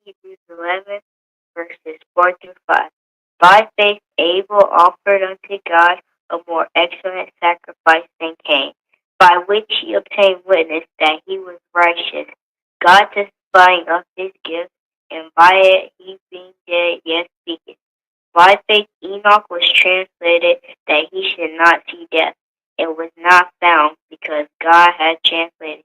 Hebrews 11, verses 4 through 5. By faith Abel offered unto God a more excellent sacrifice than Cain, by which he obtained witness that he was righteous, God testifying of his gift, and by it he being dead yet speaketh. By faith Enoch was translated that he should not see death, and was not found, because God had translated him.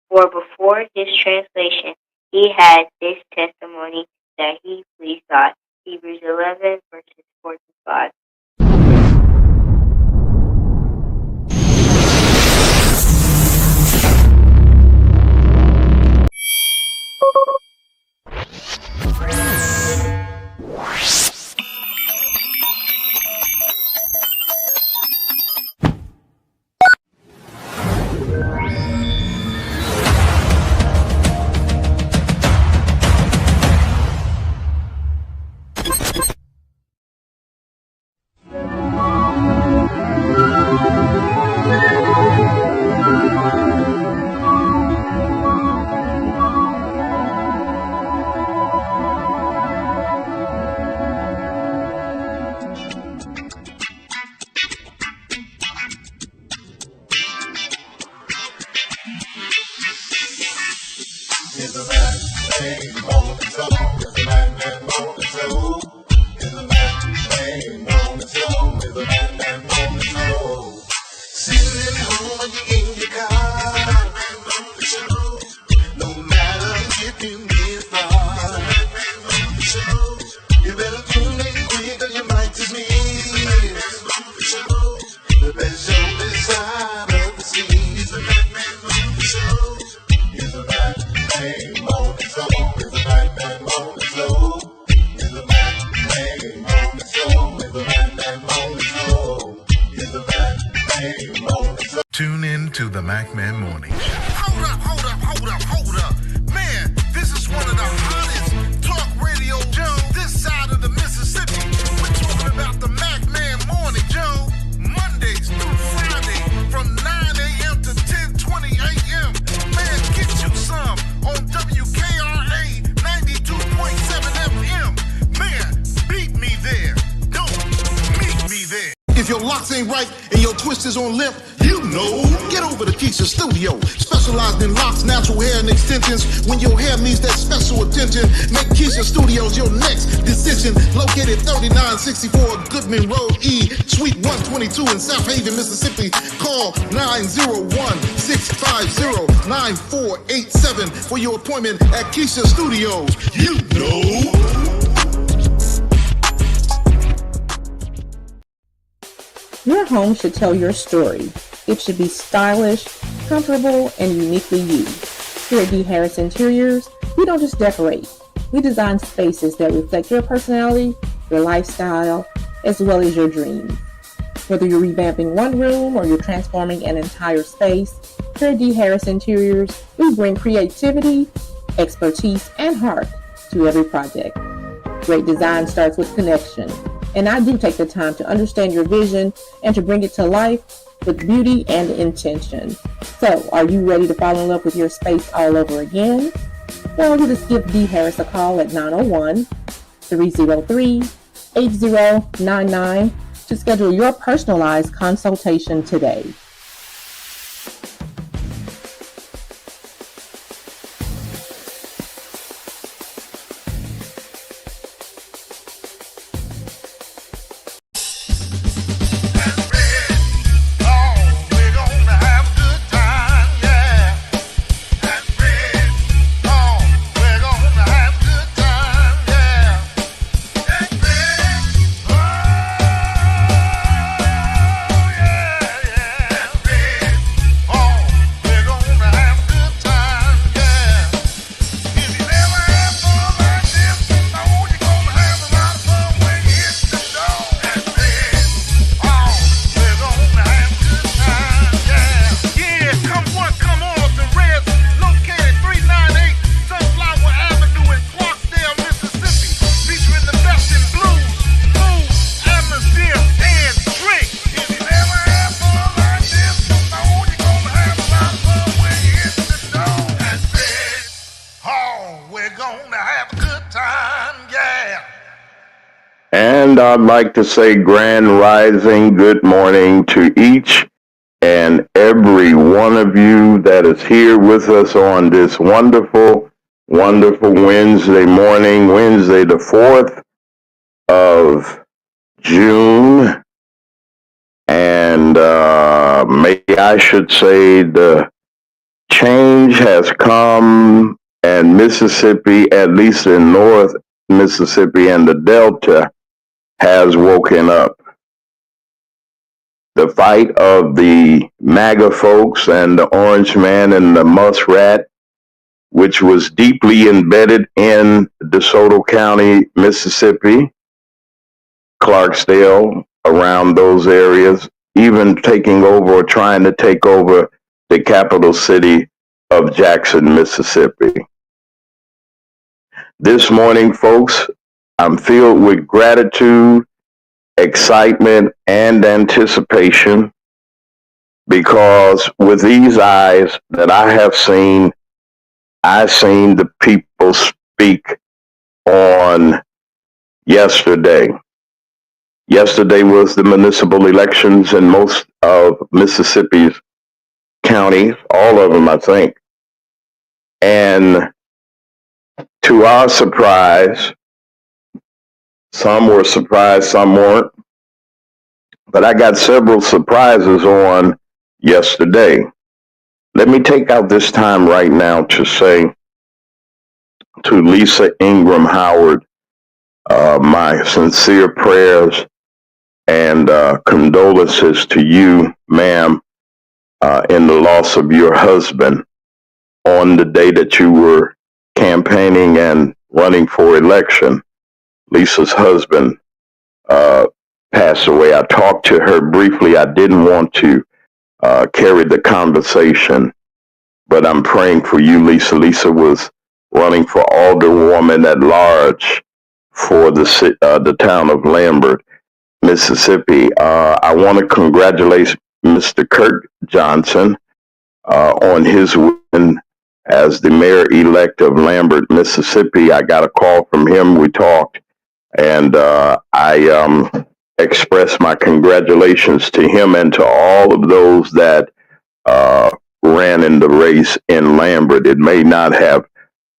For before his translation he had this testimony that he pleased God. Hebrews 11, verses 4 to 5. Tune in to the MacMan Morning Show. Hold up. Man, this is one of the hottest talk radio shows this side of the Mississippi. We're talking about the MacMan Morning Show, Mondays through Friday from 9 a.m. to 10:20 a.m. Man, get you some on WKRA 92.7 FM. Man, beat me there. Don't meet me there. If your locks ain't right and your twist is on limp, you know, get over to Keisha Studio. Specialized in locks, natural hair, and extensions. When your hair needs that special attention, make Keisha Studios your next decision. Located 3964 Goodman Road E, Suite 122 in South Haven, Mississippi. Call 901-650-9487 for your appointment at Keisha Studios. You know. Your home should tell your story. It should be stylish, comfortable, and uniquely you. Here at D. Harris Interiors, we don't just decorate. We design spaces that reflect your personality, your lifestyle, as well as your dreams. Whether you're revamping one room or you're transforming an entire space, here at D. Harris Interiors, we bring creativity, expertise, and heart to every project. Great design starts with connection. And I do take the time to understand your vision and to bring it to life with beauty and intention. So, are you ready to fall in love with your space all over again? Well, you just give D. Harris a call at 901-303-8099 to schedule your personalized consultation today. And I'd like to say grand rising, good morning to each and every one of you that is here with us on this wonderful, wonderful Wednesday morning, Wednesday the 4th of June. And maybe I should say the change has come, and Mississippi, at least in North Mississippi and the Delta, has woken up. The fight of the MAGA folks and the Orange Man and the Muskrat, which was deeply embedded in DeSoto County, Mississippi, Clarksdale, around those areas, even taking over or trying to take over the capital city of Jackson, Mississippi. This morning, folks, I'm filled with gratitude, excitement, and anticipation, because with these eyes that I have seen, I've seen the people speak on yesterday. Yesterday was the municipal elections in most of Mississippi's counties, all of them, I think. And to our surprise, some were surprised, some weren't. But I got several surprises on yesterday. Let me take out this time right now to say to Lisa Ingram Howard, my sincere prayers and condolences to you, ma'am, in the loss of your husband on the day that you were campaigning and running for election. Lisa's husband passed away. I talked to her briefly. I didn't want to carry the conversation, but I'm praying for you, Lisa. Lisa was running for alderwoman at large for the town of Lambert, Mississippi. I want to congratulate Mr. Kirk Johnson on his win as the mayor-elect of Lambert, Mississippi. I got a call from him. We talked, and I expressed my congratulations to him and to all of those that ran in the race in Lambert. It may not have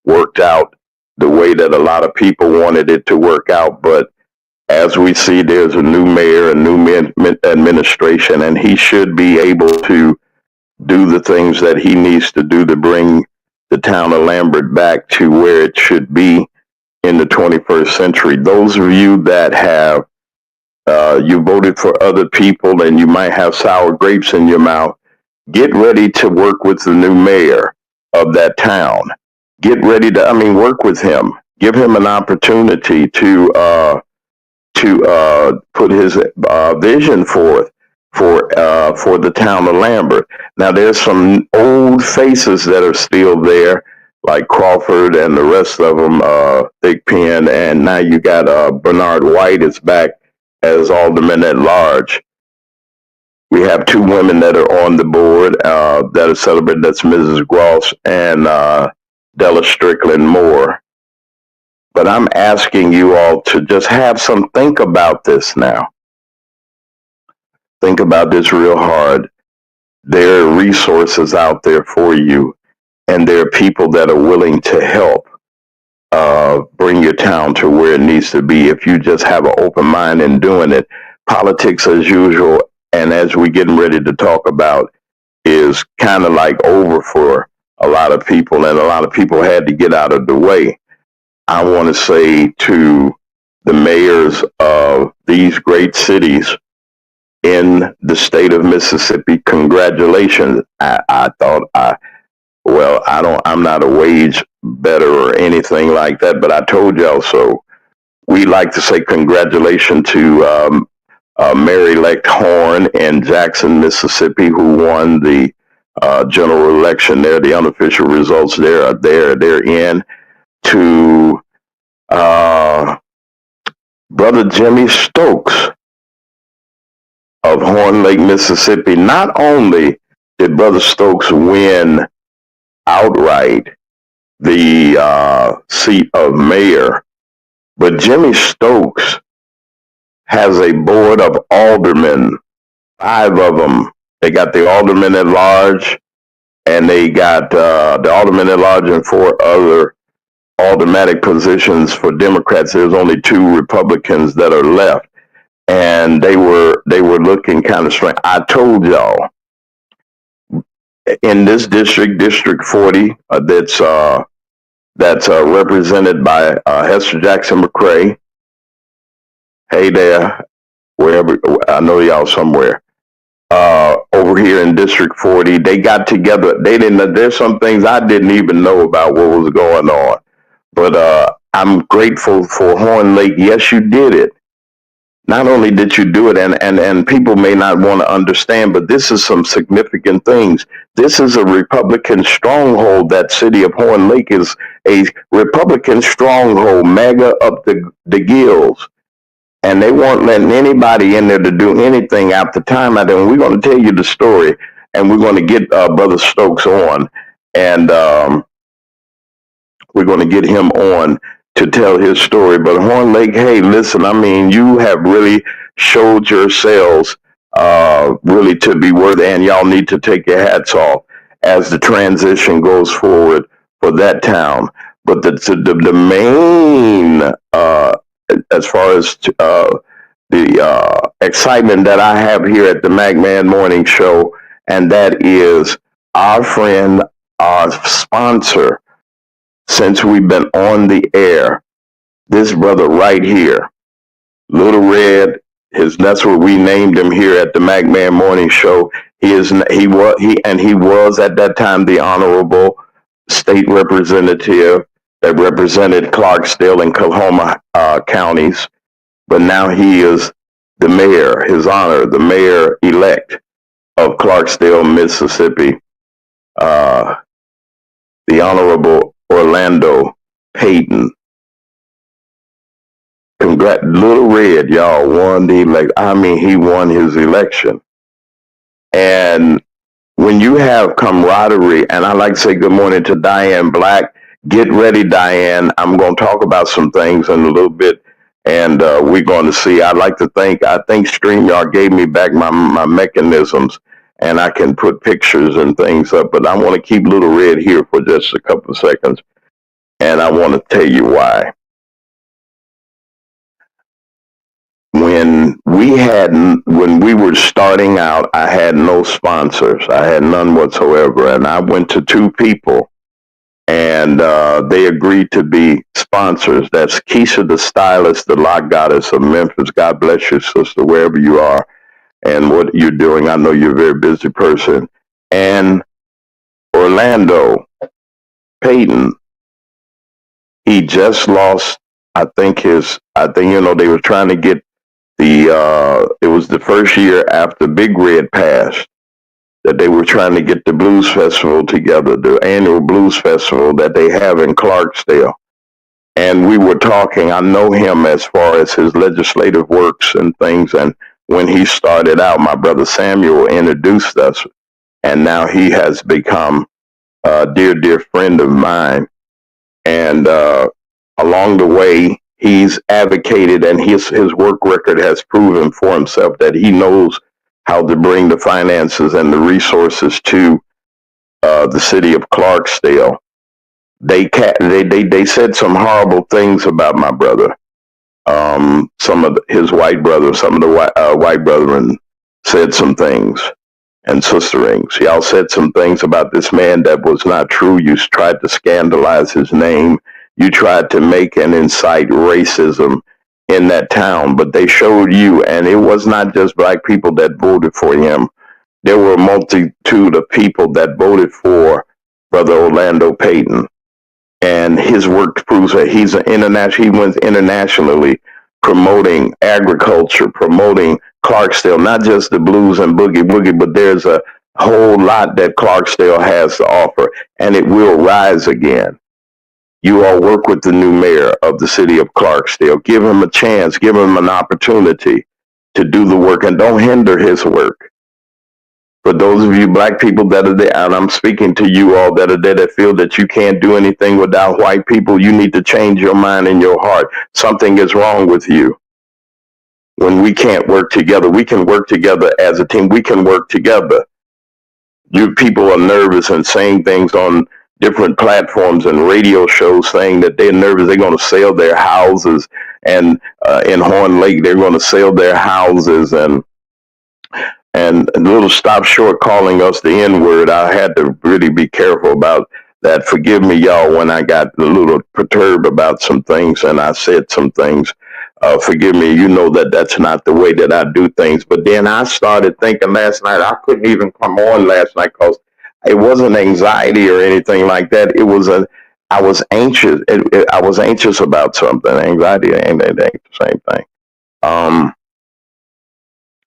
worked out the way that a lot of people wanted it to work out, but as we see, there's a new mayor, a new administration, and he should be able to do the things that he needs to do to bring the town of Lambert back to where it should be in the 21st century. Those of you that have you voted for other people and you might have sour grapes in your mouth, get ready to work with the new mayor of that town. Get ready to, work with him. Give him an opportunity to put his vision forth for the town of Lambert. Now, there's some old faces that are still there, like Crawford and the rest of them, Thick Pen, and now you got Bernard White is back as alderman at large. We have two women that are on the board that are celebrated. That's Mrs. Gross and Della Strickland Moore. But I'm asking you all to just have some think about this now. Think about this real hard. There are resources out there for you, and there are people that are willing to help bring your town to where it needs to be if you just have an open mind in doing it. Politics, as usual, and as we're getting ready to talk about, is kind of like over for a lot of people, and a lot of people had to get out of the way. I want to say to the mayors of these great cities in the state of Mississippi, congratulations. I'm not a wage better or anything like that, but I told y'all so. We like to say congratulations to Mayor-elect Horn in Jackson, Mississippi, who won the general election there. The unofficial results there are there. They're in. To Brother Jimmy Stokes of Horn Lake, Mississippi. Not only did Brother Stokes win outright the seat of mayor, but Jimmy Stokes has a board of aldermen, 5 of them. They got the aldermen at large, and they got the aldermen at large and 4 other aldermanic positions for Democrats. There's only 2 Republicans that are left, and they were looking kind of strange. I told y'all in this district, District 40, that's represented by Hester Jackson McCray. Hey there, wherever I know y'all somewhere. Over here in District 40, they got together. They didn't. There's some things I didn't even know about what was going on. But I'm grateful for Horn Lake. Yes, you did it. Not only did you do it, and people may not want to understand, but this is some significant things. This is a Republican stronghold. That city of Horn Lake is a Republican stronghold, mega up the gills. And they weren't letting anybody in there to do anything after time. And we're going to tell you the story, and we're going to get Brother Stokes on, and we're going to get him on to tell his story. But Horn Lake, hey, listen, I mean, you have really showed yourselves really to be worthy, and y'all need to take your hats off as the transition goes forward for that town. But the main, as far as the excitement that I have here at the McMahon Morning Show, and that is our friend, our sponsor, since we've been on the air, this brother right here, Little Red, that's what we named him here at the McMahon Morning Show. He was at that time the honorable state representative that represented Clarksdale and Coahoma counties, but now he is the mayor, His Honor, the mayor-elect of Clarksdale, Mississippi, the Honorable Orlando Payton. Little Red, y'all, won the election. I mean, he won his election. And when you have camaraderie, and I like to say good morning to Diane Black. Get ready, Diane. I'm going to talk about some things in a little bit, and we're going to see. I think StreamYard gave me back my mechanisms, and I can put pictures and things up, but I want to keep Little Red here for just a couple of seconds, and I want to tell you why. When we were starting out, I had no sponsors. I had none whatsoever, and I went to 2 people, and they agreed to be sponsors. That's Keisha the Stylist, the Lock Goddess of Memphis. God bless you, sister, wherever you are and what you're doing. I know you're a very busy person. And Orlando Payton, he just lost, I think they were trying to get it was the first year after Big Red passed that they were trying to get the Blues Festival together, the annual Blues Festival that they have in Clarksdale. And we were talking, I know him as far as his legislative works and things. And when he started out, my brother Samuel introduced us. And now he has become a dear, dear friend of mine. And along the way, he's advocated, and his work record has proven for himself that he knows how to bring the finances and the resources to the city of Clarksdale. They said some horrible things about my brother. Some of his white brothers, some of the white brethren said some things, and sisterings. Y'all said some things about this man that was not true. You tried to scandalize his name. You tried to make and incite racism in that town, but they showed you, and it was not just black people that voted for him. There were a multitude of people that voted for Brother Orlando Payton, and his work proves that he went internationally promoting agriculture, promoting Clarksdale, not just the blues and boogie woogie, but there's a whole lot that Clarksdale has to offer, and it will rise again. You all work with the new mayor of the city of Clarksdale. Give him a chance, give him an opportunity to do the work, and don't hinder his work. For those of you black people that are there, and I'm speaking to you all that are there that feel that you can't do anything without white people, you need to change your mind and your heart. Something is wrong with you. when we can't work together. We can work together as a team. We can work together. You people are nervous and saying things on different platforms and radio shows saying that they're nervous. They're going to sell their houses, and in Horn Lake, they're going to sell their houses, and a little stop short calling us the N word. I had to really be careful about that. Forgive me, y'all, when I got a little perturbed about some things and I said some things. Forgive me, you know that that's not the way that I do things. But then I started thinking last night, I couldn't even come on last night because it wasn't anxiety or anything like that. I was anxious. I was anxious about something. Anxiety ain't the same thing.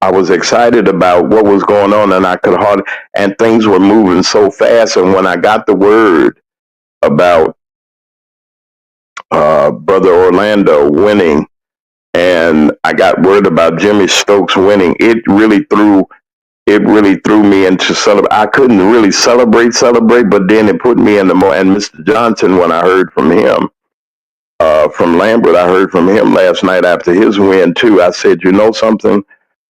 I was excited about what was going on, and I could hardly, and things were moving so fast. And when I got the word about Brother Orlando winning, and I got word about Jimmy Stokes winning, it really threw me into celebrate. I couldn't really celebrate, but then it put me in the more. And Mr. Johnson, when I heard from him, from Lambert, I heard from him last night after his win too. I said, you know something?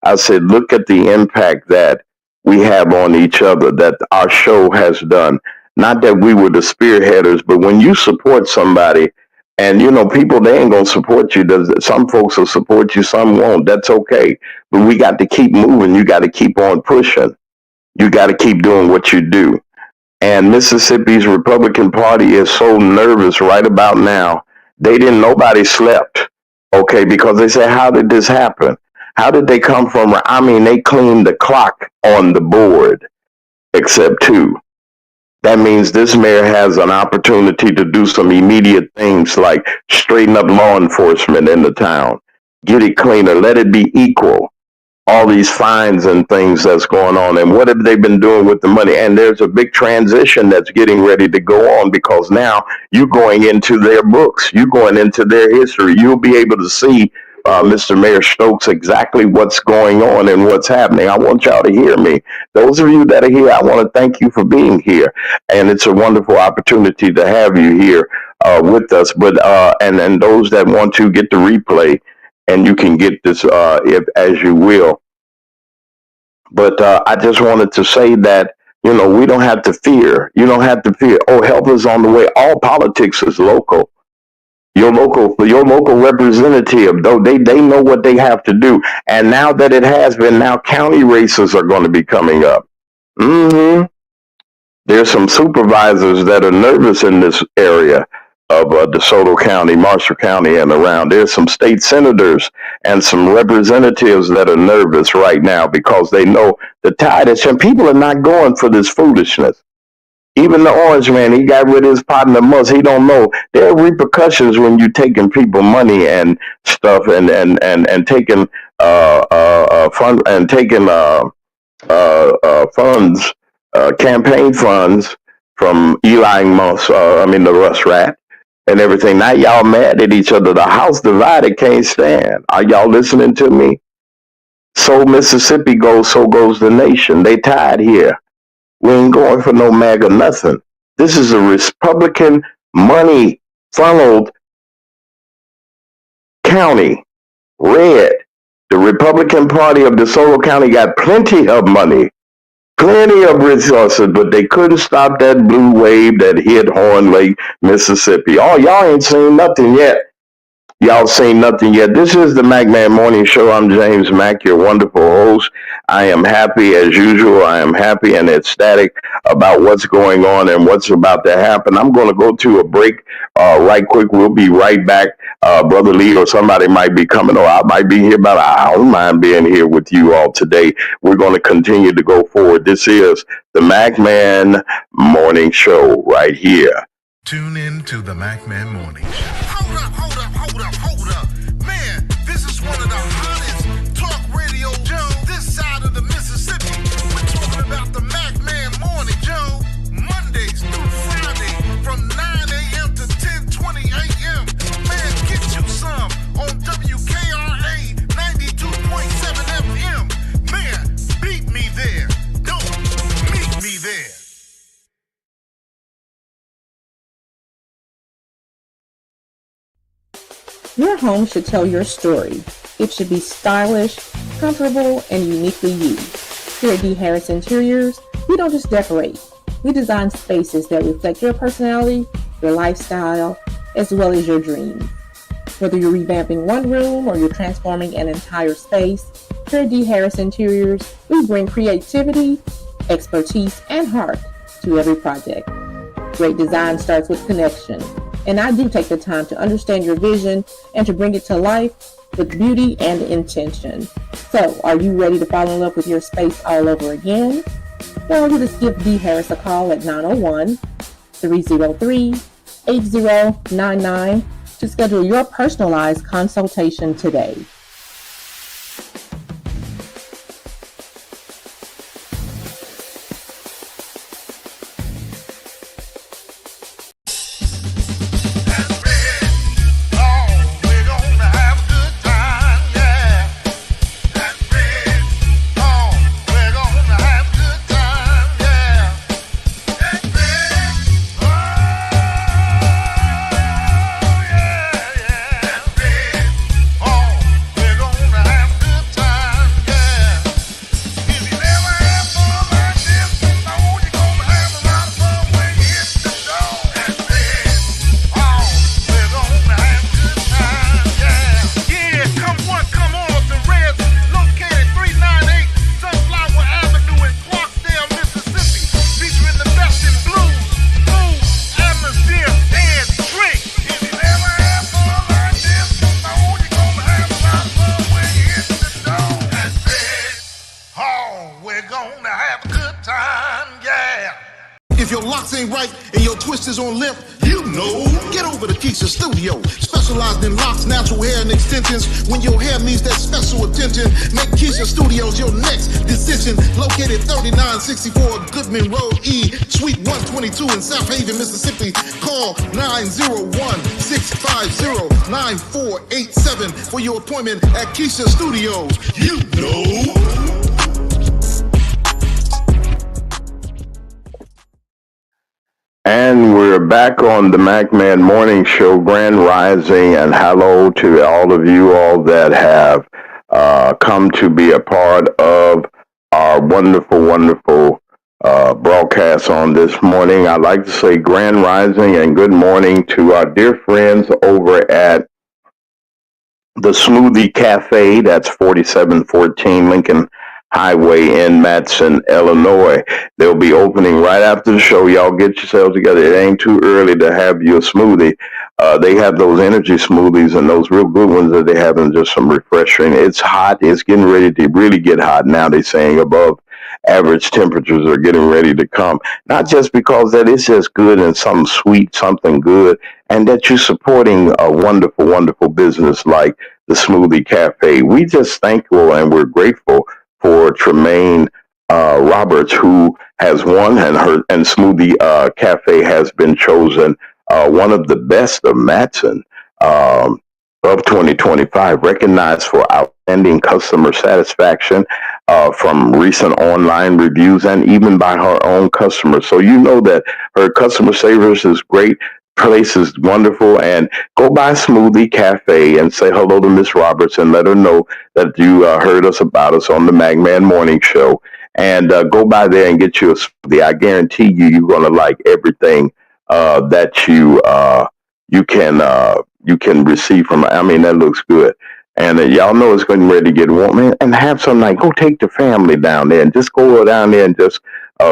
I said, look at the impact that we have on each other, that our show has done. Not that we were the spearheaders, but when you support somebody, and you know, people, they ain't gonna support you. Some folks will support you, some won't. That's okay. But we got to keep moving. You got to keep on pushing. You got to keep doing what you do. And Mississippi's Republican Party is so nervous right about now. Nobody slept, okay, because they say, how did this happen? How did they come from? I mean, they cleaned the clock on the board, except two. That means this mayor has an opportunity to do some immediate things like straighten up law enforcement in the town, get it cleaner, let it be equal. All these fines and things that's going on, and what have they been doing with the money? And there's a big transition that's getting ready to go on, because now you're going into their books, you're going into their history. You'll be able to see, Mr. Mayor Stokes, exactly what's going on and what's happening. I want y'all to hear me. Those of you that are here, I want to thank you for being here, and it's a wonderful opportunity to have you here with us. But and those that want to get the replay, and you can get this if as you will. But I just wanted to say that, you know, we don't have to fear. You don't have to fear. Oh, help is on the way. All politics is local. Your local representative, though, they know what they have to do. And now that it has been, now county races are going to be coming up. There's some supervisors that are nervous in this area of DeSoto County, Marshall County, and around. There's some state senators and some representatives that are nervous right now because they know the tide is, and people are not going for this foolishness. Even the orange man, he got rid of his partner Musk. He don't know there are repercussions when you taking people money and stuff, and taking fund and taking funds, campaign funds from Eli Musk. The Russ Rat and everything. Now y'all mad at each other. The house divided can't stand. Are y'all listening to me? So Mississippi goes, so goes the nation. They tied here. We ain't going for no MAGA nothing. This is a Republican money funneled county. Red. The Republican Party of DeSoto County got plenty of money, plenty of resources, but they couldn't stop that blue wave that hit Horn Lake, Mississippi. Oh, y'all ain't seen nothing yet. Y'all seen nothing yet. This is the MacMan Morning Show. I'm James Mack, your wonderful host. I am happy as usual. I am happy and ecstatic about what's going on and what's about to happen. I'm going to go to a break right quick. We'll be right back. Brother Lee or somebody might be coming, or I might be here, but I don't mind being here with you all today. We're going to continue to go forward. This is the MacMan Morning Show right here. Tune in to the MacMan Morning Show. Hold up. Man, this is one of the hottest talk radio shows this side of the Mississippi. We're talking about the MacMan Morning Show, Mondays through Friday from 9 a.m. to 10:20 a.m. Man, get you some on WKRA 92.7 FM. Man, beat me there. Don't meet me there. Your home should tell your story. It should be stylish, comfortable, and uniquely you. Here at D. Harris Interiors, we don't just decorate. We design spaces that reflect your personality, your lifestyle, as well as your dreams. Whether you're revamping one room or you're transforming an entire space, here at D. Harris Interiors, we bring creativity, expertise, and heart to every project. Great design starts with connection, and I do take the time to understand your vision and to bring it to life with beauty and intention. So, are you ready to fall in love with your space all over again? Well, you just give D. Harris a call at 901-303-8099 to schedule your personalized consultation today. If your locks ain't right and your twist is on limp, you know. Get over to Keisha Studio. Specialized in locks, natural hair, and extensions. When your hair needs that special attention, make Keisha Studios your next decision. Located 3964 Goodman Road E, Suite 122 in South Haven, Mississippi. Call 901-650-9487 for your appointment at Keisha Studios. You know. And we're back on the MacMan Morning Show, Grand Rising, and hello to all of you all that have come to be a part of our wonderful broadcast on this morning. I'd like to say Grand Rising and good morning to our dear friends over at the Smoothie Cafe. That's 4714 Lincoln Highway in Matson, Illinois. They'll be opening right after the show. Y'all get yourselves together. It ain't too early to have your smoothie. They have those energy smoothies and those real good ones that they have, and just some refreshing. It's hot. It's getting ready to really get hot now. They're saying above average temperatures are getting ready to come. Not just because that it's just good and something sweet, something good, and that you're supporting a wonderful business like the Smoothie Cafe. We just thankful and we're grateful for Tremaine Roberts, who has won, and Smoothie Cafe has been chosen one of the best of Matson of 2025, recognized for outstanding customer satisfaction from recent online reviews and even by her own customers. So you know that her customer service is great. Place is wonderful, and go by Smoothie Cafe and say hello to Miss Roberts and let her know that you heard us about us on the Magman Morning Show. And go by there and get you a smoothie. I guarantee you're gonna like everything that you can receive from. I mean, that looks good. And y'all know it's getting ready to get warm. And have some night. Go take the family down there and just go down there and just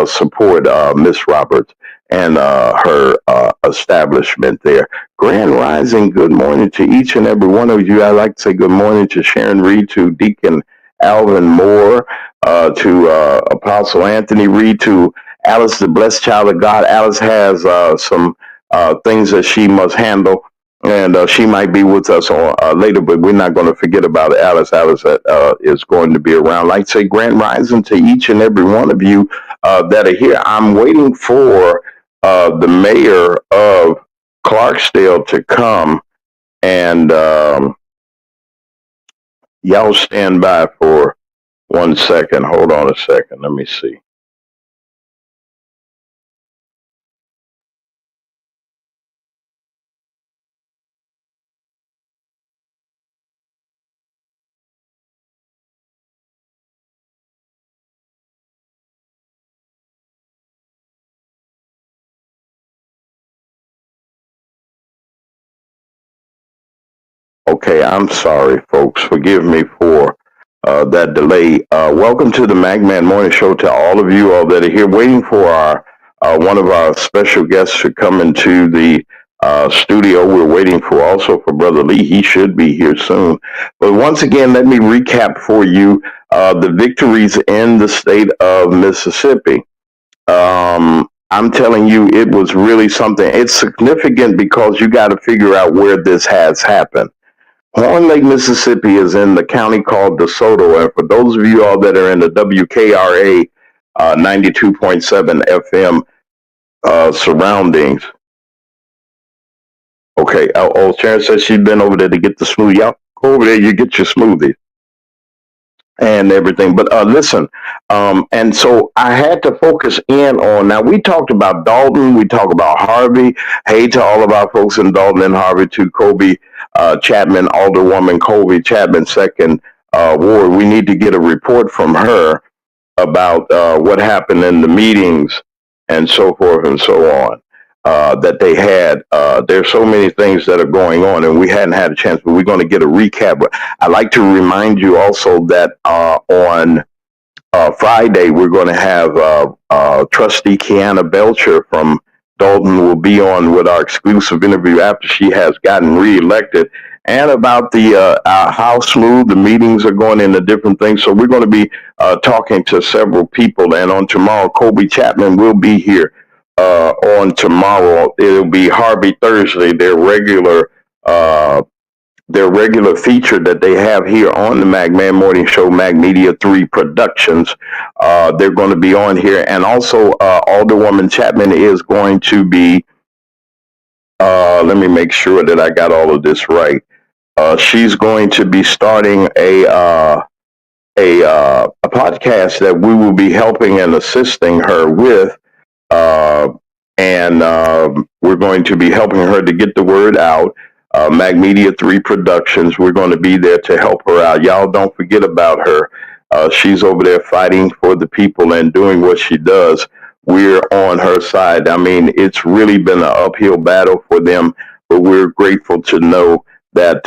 support Miss Roberts and her establishment there. Grand Rising, good morning to each and every one of you. I'd like to say good morning to Sharon Reed, to Deacon Alvin Moore, to Apostle Anthony Reed, to Alice, the blessed child of God. Alice has some things that she must handle, and she might be with us later, but we're not going to forget about Alice. Alice is going to be around. Like I say, Grand Rising to each and every one of you that are here. I'm waiting for the mayor of Clarksdale to come, and y'all stand by for 1 second. Hold on a second. Let me see. Okay, I'm sorry, folks. Forgive me for that delay. Welcome to the Magman Morning Show to all of you all that are here waiting for our one of our special guests to come into the studio. We're waiting for also for Brother Lee. He should be here soon. But once again, let me recap for you the victories in the state of Mississippi. I'm telling you, it was really something. It's significant because you got to figure out where this has happened. Horn Lake, Mississippi is in the county called DeSoto. And for those of you all that are in the WKRA 92.7 FM surroundings, okay. Sharon says she's been over there to get the smoothie. Y'all go over there, you get your smoothie and everything. But listen, and so I had to focus in on. Now we talked about Dalton, we talked about Harvey. Hey to all of our folks in Dalton and Harvey, to Kobe Chapman, Alderwoman Kobe Chapman, second ward. We need to get a report from her about what happened in the meetings and so forth and so on. That they had. There's so many things that are going on, and we hadn't had a chance, but we're going to get a recap. But I'd like to remind you also that on Friday, we're going to have Trustee Kiana Belcher from Dalton will be on with our exclusive interview after she has gotten reelected, and about the how smooth the meetings are going into different things. So we're going to be talking to several people, and on tomorrow, Kobe Chapman will be here. On tomorrow, it'll be Harvey Thursday, their regular feature that they have here on the Magman Morning Show, Mag Media 3 Productions. They're going to be on here. And also, Alderwoman Chapman is going to be, let me make sure that I got all of this right. She's going to be starting a podcast that we will be helping and assisting her with. And we're going to be helping her to get the word out. Mag Media 3 Productions, we're going to be there to help her out. Y'all don't forget about her. She's over there fighting for the people and doing what she does. We're on her side. I mean, it's really been an uphill battle for them, but we're grateful to know that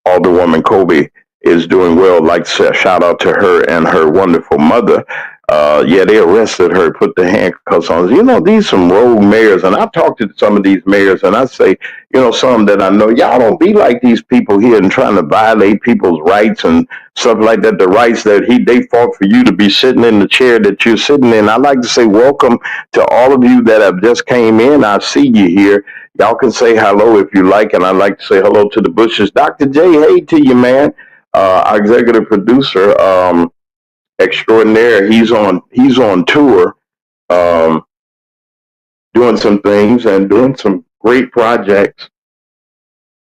Alderwoman Kobe is doing well. Like, shout out to her and her wonderful mother. Yeah, they arrested her, put the handcuffs on. You know, these some rogue mayors, and I've talked to some of these mayors, and I say, you know, some that I know, y'all don't be like these people here and trying to violate people's rights and stuff like that. The rights that they fought for you to be sitting in the chair that you're sitting in. I like to say welcome to all of you that have just came in. I see you here. Y'all can say hello if you like, and I'd like to say hello to the Bushes. Dr. J, hey to you, man. Our executive producer, extraordinaire. He's on tour, doing some things and doing some great projects.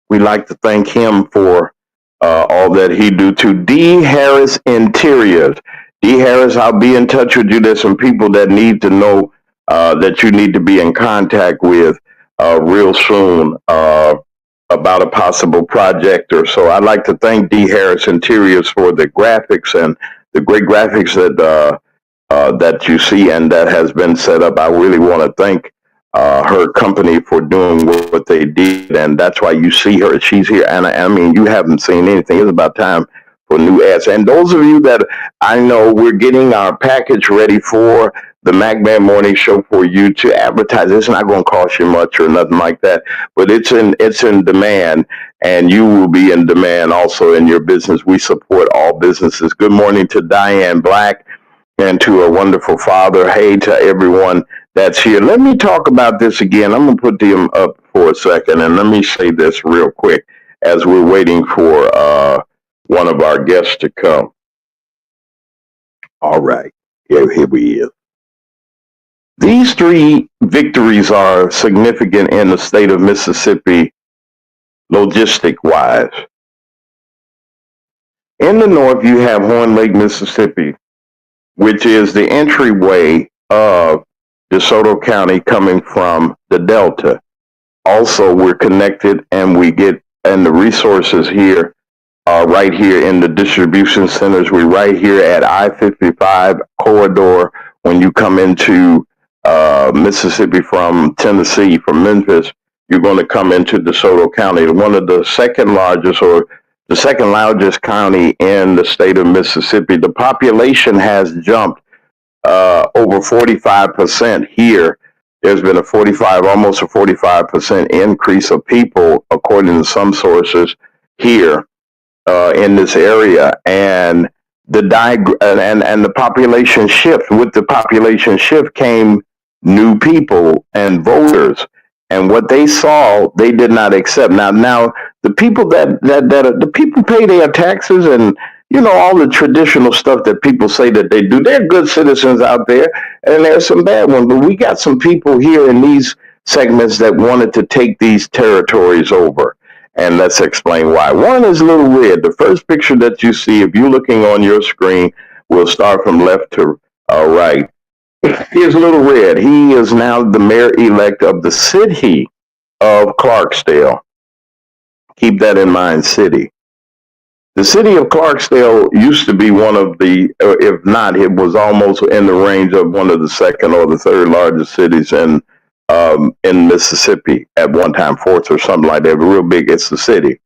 We like to thank him for all that he do. To D Harris Interiors, D Harris, I'll be in touch with you. There's some people that need to know that you need to be in contact with real soon about a possible project or so. I'd like to thank D Harris Interiors for the graphics and the great graphics that you see and that has been set up. I really want to thank her company for doing what they did, and that's why you see her. She's here, and I mean, you haven't seen anything. It's about time for new ads. And those of you that I know, we're getting our package ready for the Magman Morning Show for you to advertise. It's not going to cost you much or nothing like that, but it's in demand, and you will be in demand also in your business. We support all businesses. Good morning to Diane Black and to her wonderful father. Hey to everyone that's here. Let me talk about this again. I'm going to put them up for a second, and let me say this real quick as we're waiting for one of our guests to come. All right, here we is. These 3 victories are significant in the state of Mississippi, logistic-wise. In the north, you have Horn Lake, Mississippi, which is the entryway of DeSoto County coming from the Delta. Also, we're connected, and we get and the resources here are right here in the distribution centers. We're right here at I-55 corridor when you come into Mississippi from Tennessee, from Memphis. you're going to come into DeSoto County, one of the second largest or the second largest county in the state of Mississippi. The population has jumped over 45% here. There's been a 45, almost a 45% increase of people, according to some sources here in this area, and and the population shift. With the population shift came new people and voters, and what they saw, they did not accept. Now the people that the people pay their taxes and all the traditional stuff that people say that they do. They're good citizens out there, and there's some bad ones. But we got some people here in these segments that wanted to take these territories over. And let's explain why. One is Little Red. The first picture that you see, if you're looking on your screen, we'll start from left to right. Here's Little Red. He is now the mayor-elect of the city of Clarksdale. Keep that in mind, city. The city of Clarksdale used to be one of the, if not, it was almost in the range of one of the second or the third largest cities in Mississippi at one time, fourth or something like that. But real big, it's the city.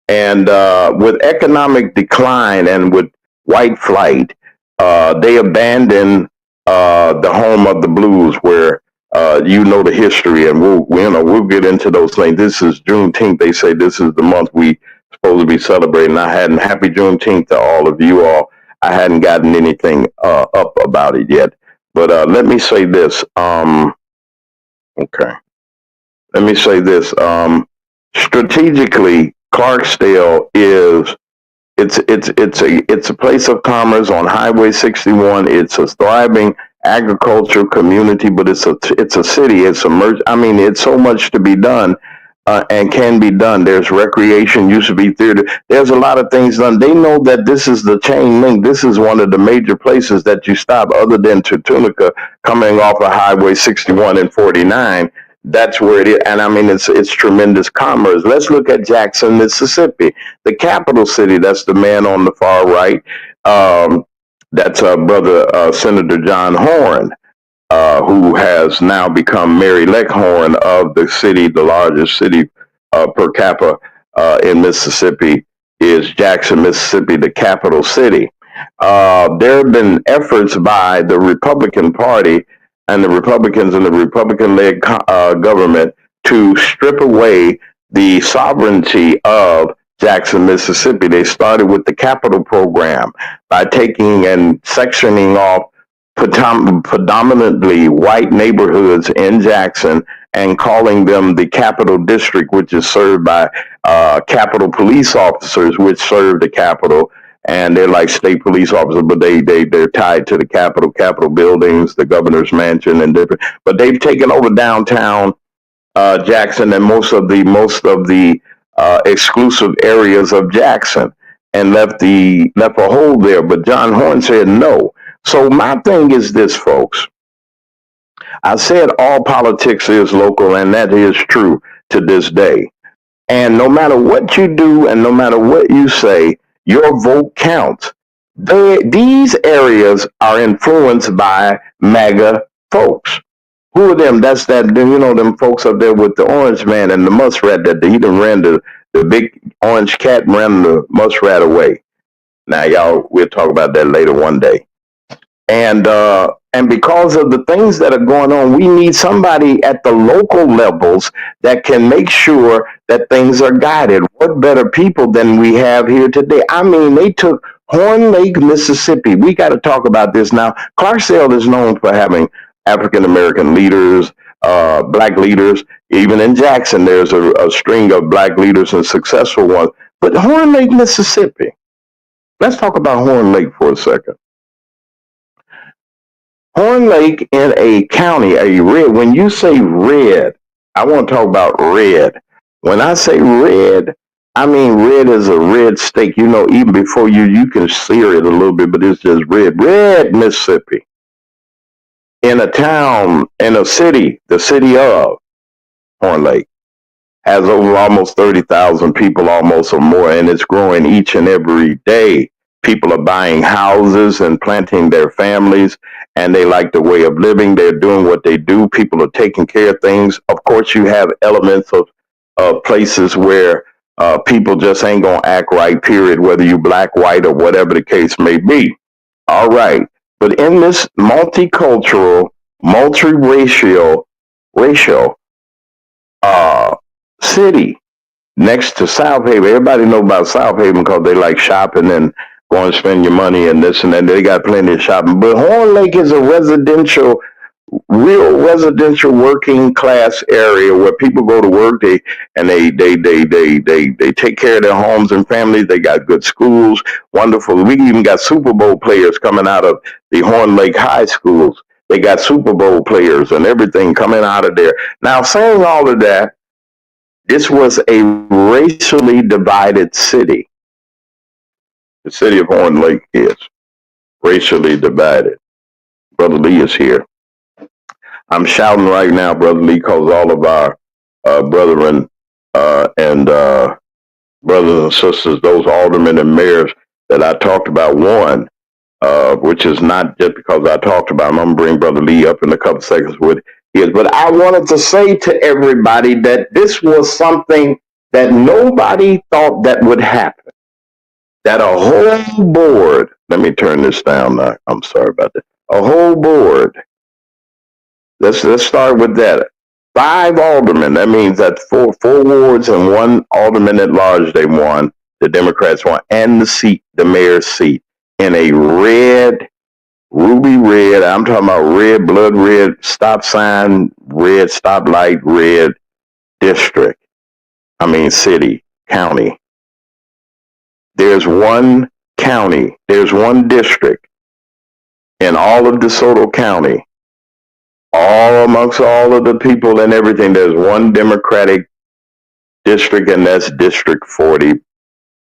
And with economic decline and with white flight, they abandoned the home of the blues, where the history, and we'll get into those things. This is Juneteenth. They say this is the month we supposed to be celebrating. I hadn't happy Juneteenth to all of you all. I hadn't gotten anything up about it yet, but let me say this. Okay. Let me say this. Strategically, Clarksdale is it's a place of commerce on Highway 61. It's a thriving agricultural community, but it's a city. It's it's so much to be done. And can be done. There's recreation, used to be theater. There's a lot of things done. They know that this is the chain link. This is one of the major places that you stop, other than Tunica, coming off of Highway 61 and 49. That's where it is. And it's tremendous commerce. Let's look at Jackson, Mississippi, the capital city. That's the man on the far right. That's brother Senator John Horn. Who has now become Mayor-elect Horn of the city. The largest city per capita in Mississippi is Jackson, Mississippi, the capital city. There have been efforts by the Republican Party and the Republicans and the Republican-led government to strip away the sovereignty of Jackson, Mississippi. They started with the capital program by taking and sectioning off predominantly white neighborhoods in Jackson and calling them the Capital District, which is served by Capitol police officers, which serve the Capitol, and they're like state police officers, but they're tied to the Capitol buildings, the governor's mansion, and different. But they've taken over downtown Jackson and most of the exclusive areas of Jackson, and left a hole there. But John Horn said no. So my thing is this, folks. I said all politics is local, and that is true to this day. And no matter what you do and no matter what you say, your vote counts. These areas are influenced by MAGA folks. Who are them? That's them folks up there with the orange man and the muskrat that he done ran the big orange cat ran the muskrat away. Now, y'all, we'll talk about that later one day. And because of the things that are going on, we need somebody at the local levels that can make sure that things are guided. What better people than we have here today? They took Horn Lake, Mississippi. We got to talk about this now. Clarksdale is known for having African American leaders, black leaders. Even in Jackson, there's a string of black leaders and successful ones. But Horn Lake, Mississippi. Let's talk about Horn Lake for a second. Horn Lake in a county, when you say red, I want to talk about red. When I say red, I mean red is a red steak. Even before you can sear it a little bit, but it's just red. Red, Mississippi. In a town, in a city, the city of Horn Lake, has over almost 30,000 people, almost or more, and it's growing each and every day. People are buying houses and planting their families, and they like the way of living. They're doing what they do. People are taking care of things. Of course, you have elements of places where people just ain't gonna act right, period, whether you black, white, or whatever the case may be. All right. But in this multicultural, racial uh, city next to South Haven, everybody know about South Haven because they like shopping and going to spend your money and this and that. They got plenty of shopping. But Horn Lake is a real residential working class area where people go to work. They take care of their homes and families. They got good schools, wonderful. We even got Super Bowl players coming out of the Horn Lake high schools. They got Super Bowl players and everything coming out of there. Now, saying all of that, this was a racially divided city. The city of Horn Lake is racially divided. Brother Lee is here. I'm shouting right now, Brother Lee, because all of our brethren and brothers and sisters, those aldermen and mayors that I talked about, won, which is not just because I talked about him. I'm going to bring Brother Lee up in a couple seconds with his. But I wanted to say to everybody that this was something that nobody thought that would happen. That a whole board, let me turn this down now. I'm sorry about that. A whole board. Let's start with that. 5 aldermen. That means that four wards and 1 alderman at large they won. The Democrats won, and the mayor's seat, in a red, ruby red. I'm talking about red, blood red, stop sign, red, stoplight, red district. I mean city, county. There's one county. There's one district in all of DeSoto County. All amongst all of the people and everything, there's one Democratic district, and that's District 40,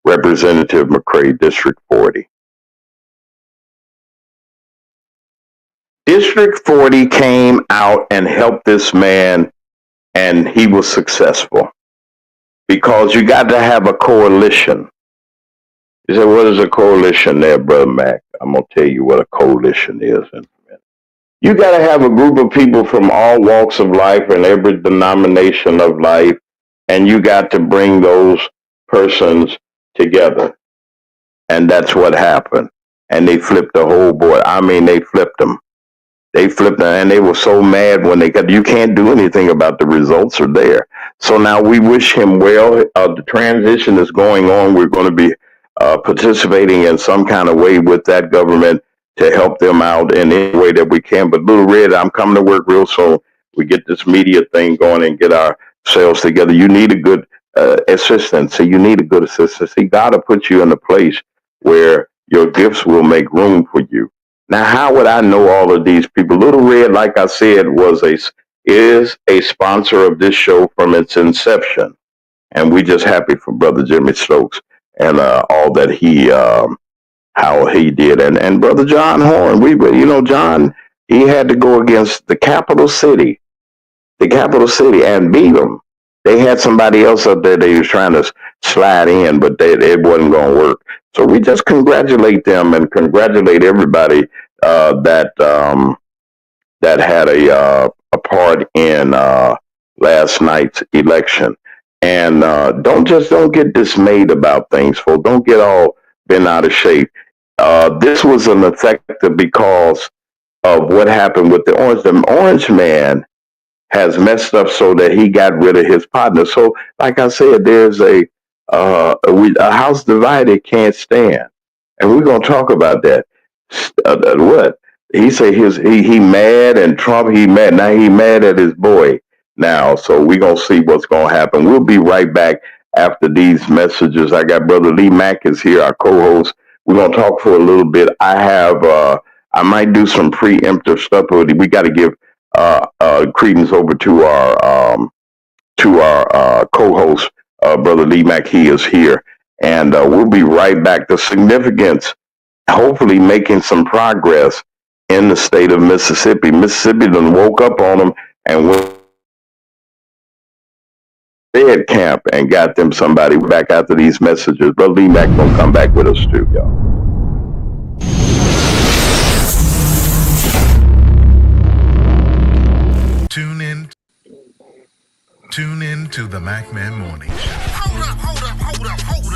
Representative McCray, District 40. District 40 came out and helped this man, and he was successful. Because you got to have a coalition. You say, what is a coalition there, Brother Mac? I'm going to tell you what a coalition is in a minute. You got to have a group of people from all walks of life and every denomination of life, and you got to bring those persons together. And that's what happened. And they flipped the whole board. I mean, they flipped them. They flipped them, and they were so mad when they got. You can't do anything about the results are there. So now we wish him well. The transition is going on. We're going to be participating in some kind of way with that government to help them out in any way that we can. But Little Red, I'm coming to work real soon. We get this media thing going and get ourselves together. You need a good assistant. So you need a good assistant. See, God will put you in a place where your gifts will make room for you. Now, how would I know all of these people? Little Red, like I said, is a sponsor of this show from its inception. And we just happy for Brother Jimmy Stokes and all that how he did. And Brother John Horn, John, he had to go against the capital city and beat them. They had somebody else up there they was trying to slide in, but it wasn't going to work. So we just congratulate them and congratulate everybody that had a part in last night's election. And don't get dismayed about things, folks. Don't get all bent out of shape. This was an effective because of what happened with the orange. The orange man has messed up so that he got rid of his partner. So, like I said, there's a house divided can't stand, and we're gonna talk about that. What he say? He mad, and Trump he mad. Now he mad at his boy now. So we're gonna see what's gonna happen. We'll be right back after these messages. I got Brother Lee Mack is here, our co-host. We're gonna talk for a little bit. I might do some preemptive stuff, but we got to give credence over to our co-host, Brother Lee Mack. He is here, and we'll be right back. The significance, hopefully, making some progress in the state of Mississippi. Mississippi done woke up on them and went bed camp and got them somebody back after these messages. Brother Lee Mack gonna come back with us too, y'all. Tune in to the MacMan Morning Show. Hold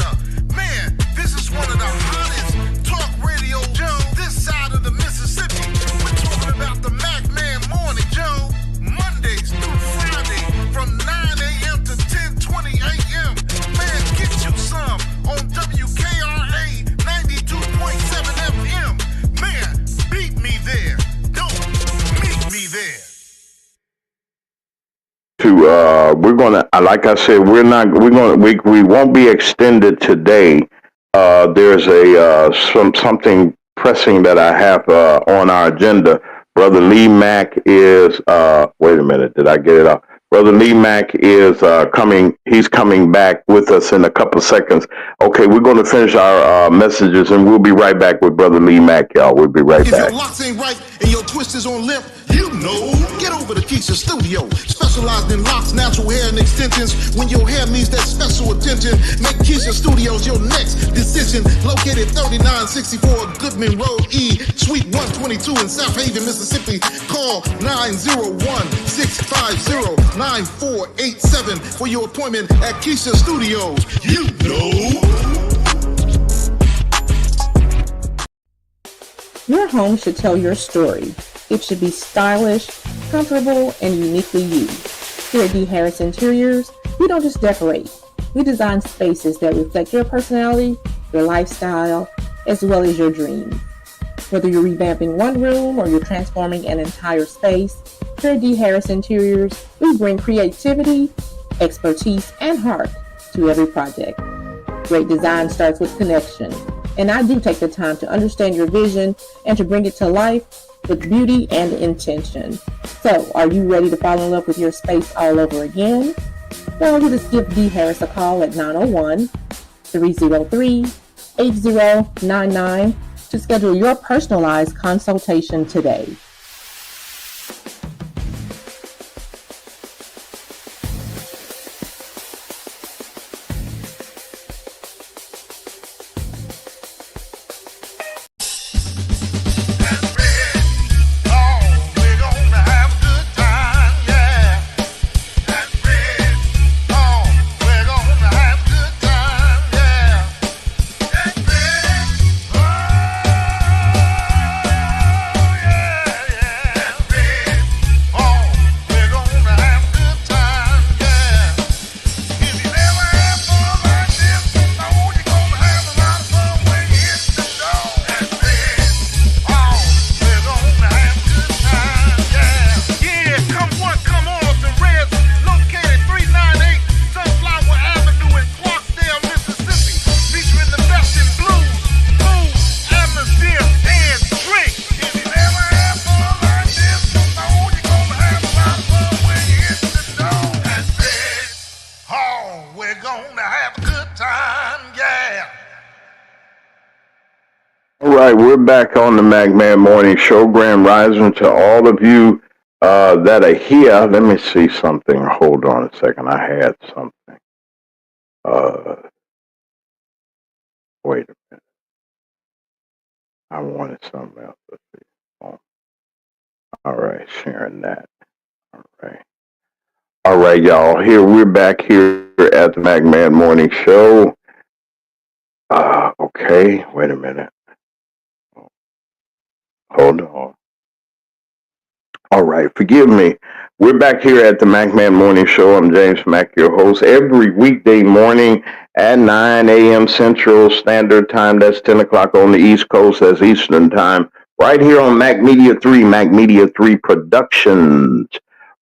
up. Man, this is one of the hottest talk radio shows this side of the Mississippi. We're talking about the MacMan Morning Show, Mondays through Friday from 9 a.m. to 10:20 a.m. Man, get you some on WKRA 92.7 FM. Man, beat me there. Don't meet me there. We're gonna, like I said, we won't be extended today. There's something pressing that I have on our agenda. Brother Lee Mack is wait a minute, did I get it off? Brother Lee Mack is coming. He's coming back with us in a couple seconds. Okay, we're going to finish our messages, and we'll be right back with Brother Lee Mack, y'all. We'll be right If back. your locks ain't right and your twist is on limp, you know, get over to Keisha Studio. Specialized in locks, natural hair, and extensions. When your hair needs that special attention, make Keisha Studios your next decision. Located 3964 Goodman Road E, Suite 122 in South Haven, Mississippi. Call 901-650-9487 for your appointment at Keisha Studios. You know. Your home should tell your story. It should be stylish, comfortable, and uniquely you. Here at D. Harris Interiors, we don't just decorate. We design spaces that reflect your personality, your lifestyle, as well as your dreams. Whether you're revamping one room or you're transforming an entire space, here at D. Harris Interiors, we bring creativity, expertise, and heart to every project. Great design starts with connection. And I do take the time to understand your vision and to bring it to life with beauty and intention. So, are you ready to fall in love with your space all over again? Well, you just give D. Harris a call at 901-303-8099 to schedule your personalized consultation today. All right, we're back on the MacMan Morning Show. Grand Rising to all of you that are here. Let me see something. Hold on a second. I had something. Wait a minute. I wanted something else. Let's see. Oh. All right, sharing that. All right. All right, y'all. We're back here at the MacMan Morning Show. Okay, wait a minute. Hold on. All right, forgive me. We're back here at the MacMan Morning Show. I'm James Mack, your host. Every weekday morning at 9 a.m. Central Standard Time. That's 10 o'clock on the East Coast. That's Eastern Time. Right here on Mac Media 3 Productions.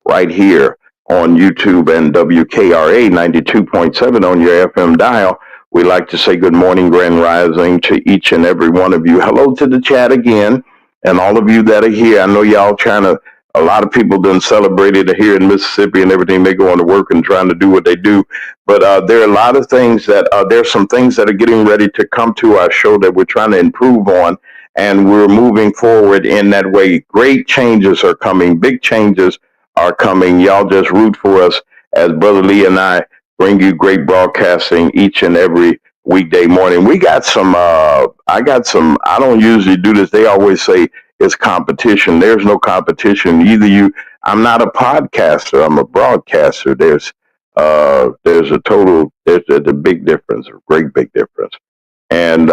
Right here on YouTube and WKRA 92.7 on your FM dial. We like to say good morning, Grand Rising to each and every one of you. Hello to the chat again. And all of you that are here, I know y'all a lot of people done celebrated here in Mississippi and everything. They going to work and trying to do what they do. But there are a lot of things there's some things that are getting ready to come to our show that we're trying to improve on. And we're moving forward in that way. Great changes are coming. Big changes are coming. Y'all just root for us as Brother Lee and I bring you great broadcasting each and every weekday morning. We got I don't usually do this. They always say it's competition. There's no competition. I'm not a podcaster. I'm a broadcaster. There's There's a big difference, a great big difference. And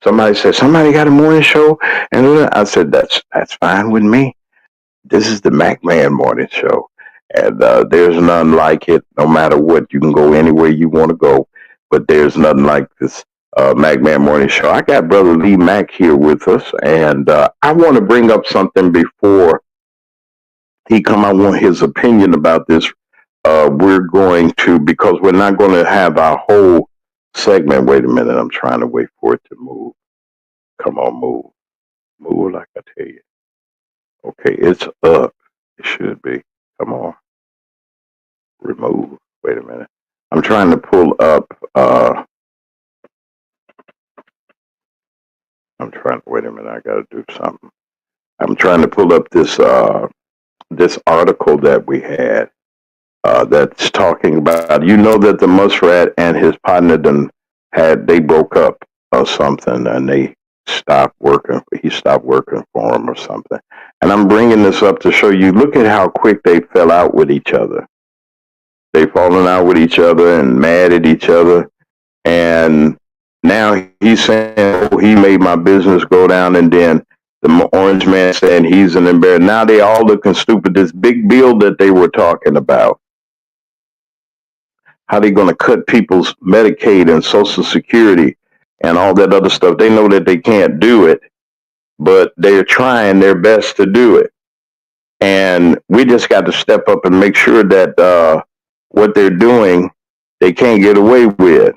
somebody said, somebody got a morning show, and I said, that's fine with me. This is the Mac Man Morning Show, and there's none like it. No matter what, you can go anywhere you want to go, but there's nothing like this Mac Man Morning Show. I got Brother Lee Mack here with us, and I want to bring up something before he come. I want his opinion about this. We're going to, because we're not going to have our whole segment. Wait a minute, I'm trying to wait for it to move. Come on, move like I tell you. Okay, it's up. It should be. Come on. Remove. Wait a minute. I'm trying to pull up. Wait a minute. I got to do something. I'm trying to pull up this article that we had that's talking about. You know that the muskrat and his partner they broke up or something, and they stopped working. He stopped working for him or something. And I'm bringing this up to show you. Look at how quick they fell out with each other. They falling out with each other and mad at each other. And now he's saying, oh, he made my business go down. And then the orange man saying he's an embarrassment. Now they all looking stupid. This big bill that they were talking about, how they going to cut people's Medicaid and Social Security and all that other stuff. They know that they can't do it, but they're trying their best to do it. And we just got to step up and make sure that what they're doing, they can't get away with.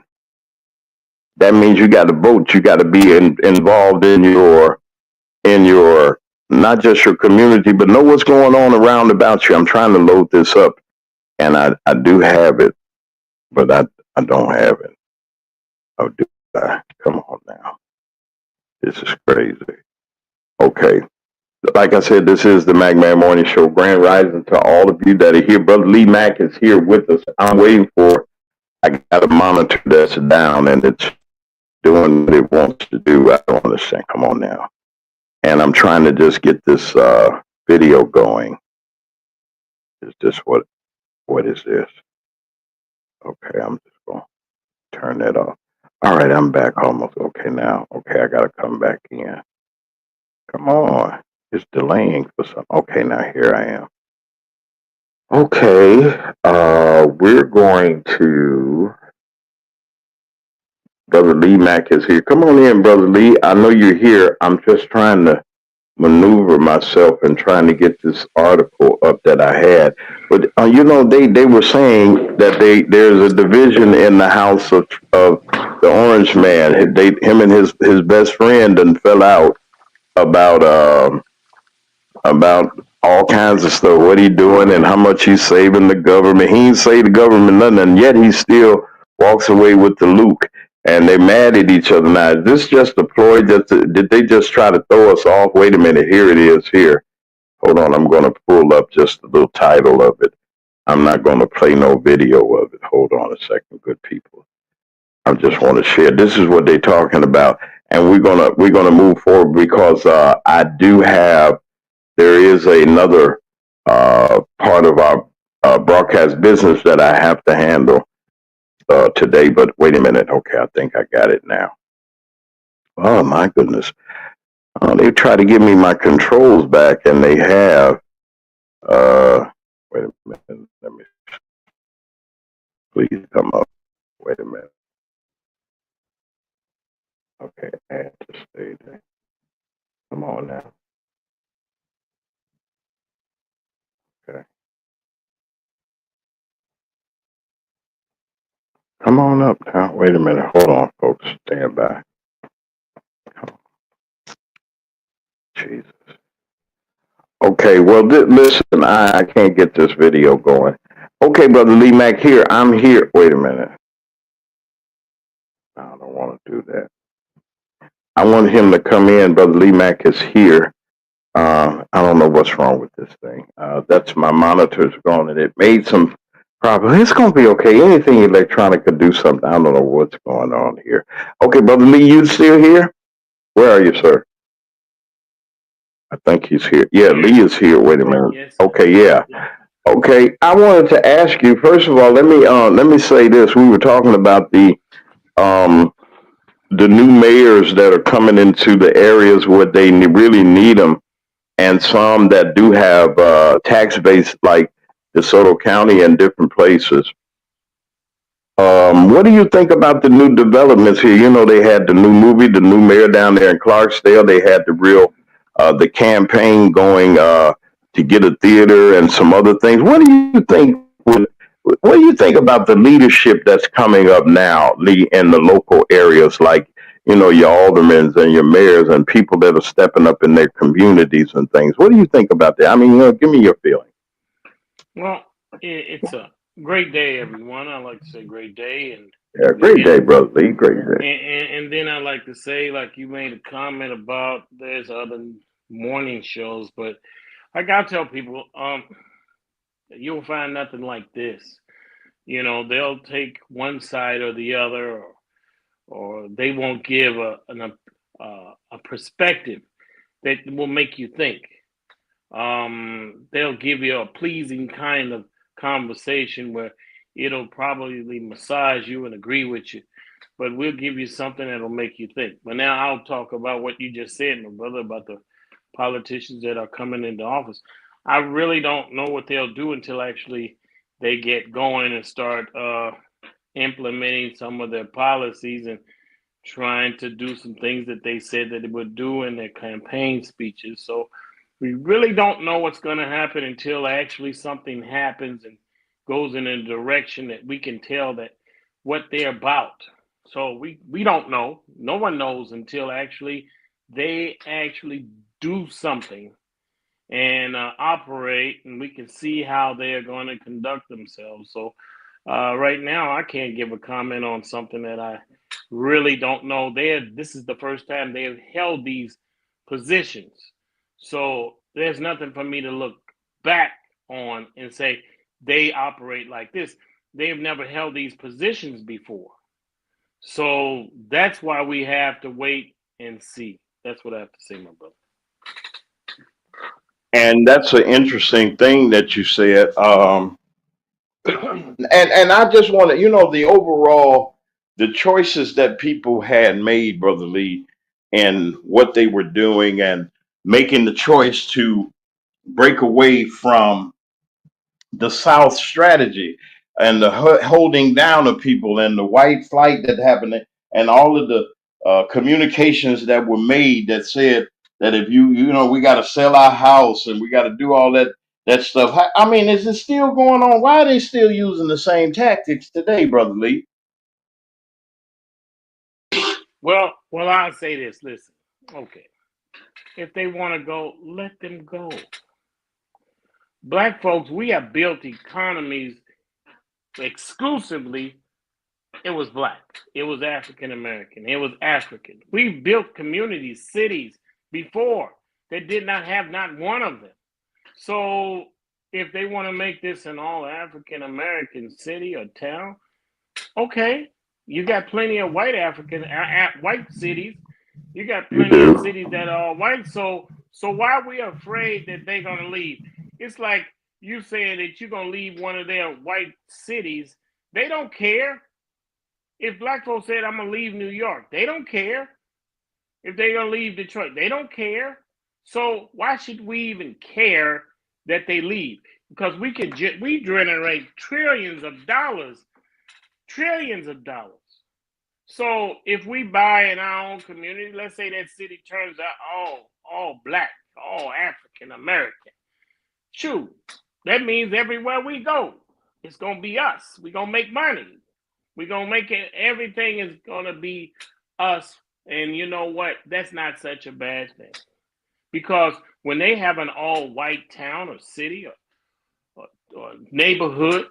That means you got to vote. You got to be involved in your not just your community, but know what's going on around about you. I'm trying to load this up, and I do have it, but I don't have it. Oh, do I? Come on now. This is crazy. Okay. Like I said, this is the Mac Man Morning Show. Grand rising to all of you that are here. Brother Lee Mack is here with us. I'm waiting for. I got a monitor that's down and it's doing what it wants to do. I don't understand. Come on now. And I'm trying to just get this video going. Is this what is this? Okay, I'm just going to turn that off. All right, I'm back almost. Okay, now. Okay, I got to come back in. Come on. It's delaying for some. Okay, now here I am. Okay, we're going to. Brother Lee Mack is here. Come on in, Brother Lee. I know you're here. I'm just trying to maneuver myself and trying to get this article up that I had. But they were saying that there's a division in the house of the Orange Man. Him and his best friend and fell out about all kinds of stuff. What he doing and how much he's saving the government. He ain't say the government nothing, and yet he still walks away with the Luke. And they're mad at each other now. Is this just a ploy? Did they just try to throw us off? Wait a minute. Here it is. Here. Hold on. I'm going to pull up just the little title of it. I'm not going to play no video of it. Hold on a second, good people. I just want to share. This is what they're talking about, and we're gonna move forward because I do have. There is another part of our broadcast business that I have to handle today, but wait a minute. Okay, I think I got it now. Oh my goodness. They try to give me my controls back and they have wait a minute, let me please come up. Wait a minute. Okay, add to stay there. Come on now. Okay. Come on up now. Wait a minute. Hold on, folks. Stand by. Come on. Jesus. Okay, well, listen, I can't get this video going. Okay, Brother Lee Mack here. I'm here. Wait a minute. I don't want to do that. I want him to come in. Brother Lee Mack is here. I don't know what's wrong with this thing. That's my monitor's gone, and it made some problems. It's going to be okay. Anything electronic could do something. I don't know what's going on here. Okay, Brother Lee, you still here? Where are you, sir? I think he's here. Yeah, Lee is here. Wait a minute. Okay, yeah. Okay, I wanted to ask you first of all. Let me say this. We were talking about um the new mayors that are coming into the areas where they really need them, and some that do have tax base like DeSoto County and different places. What do you think about the new developments here? You know, they had the new movie, the new mayor down there in Clarksdale. They had the campaign going to get a theater and some other things. What do you think about the leadership that's coming up now, Lee, in the local areas, like your aldermen and your mayors and people that are stepping up in their communities and things? What do you think about that? I mean, give me your feeling. Well, it's a great day, everyone. I like to say great day, Yeah, and great then day, brother Lee. Great day. and then I like to say, like you made a comment about there's other morning shows, but I gotta tell people, you'll find nothing like this. They'll take one side or the other, or they won't give a perspective that will make you think. They'll give you a pleasing kind of conversation where it'll probably massage you and agree with you, but we'll give you something that'll make you think. But now I'll talk about what you just said, my brother, about the politicians that are coming into office. I really don't know what they'll do until actually they get going and start implementing some of their policies and trying to do some things that they said that they would do in their campaign speeches. So we really don't know what's going to happen until actually something happens and goes in a direction that we can tell that what they're about. So we don't know. No one knows until actually they actually do something and operate, and we can see how they are going to conduct themselves. So right now, I can't give a comment on something that I really don't know. This is the first time they have held these positions, so there's nothing for me to look back on and say they operate like this. They've never held these positions before, so that's why we have to wait and see. That's what I have to say, my brother. And that's an interesting thing that you said. And I just want to, the overall, the choices that people had made, Brother Lee, and what they were doing, and making the choice to break away from the South strategy and the holding down of people and the white flight that happened and all of the communications that were made that said that if we got to sell our house and we got to do all that stuff. I mean, is it still going on? Why are they still using the same tactics today, Brother Lee? Well, I'll say this. Listen, okay, if they want to go, let them go. Black folks, we have built economies exclusively. It was black. It was African American. It was African. We built communities, cities before that did not have not one of them. So if they want to make this an all African American city or town, okay, you got plenty of white African white cities. You got You plenty of do. cities that are white. So why are we afraid that they're gonna leave? It's like you saying that you're gonna leave one of their white cities. They don't care. If black folks said I'm gonna leave New York, they don't care. If they're gonna leave Detroit, they don't care. So why should we even care that they leave? Because we generate trillions of dollars. So if we buy in our own community, let's say that city turns out all black, all African American. Shoot, that means everywhere we go, it's gonna be us. We're gonna make money. We're gonna make it. Everything is gonna be us. And you know what? That's not such a bad thing because when they have an all-white town or city or neighborhood,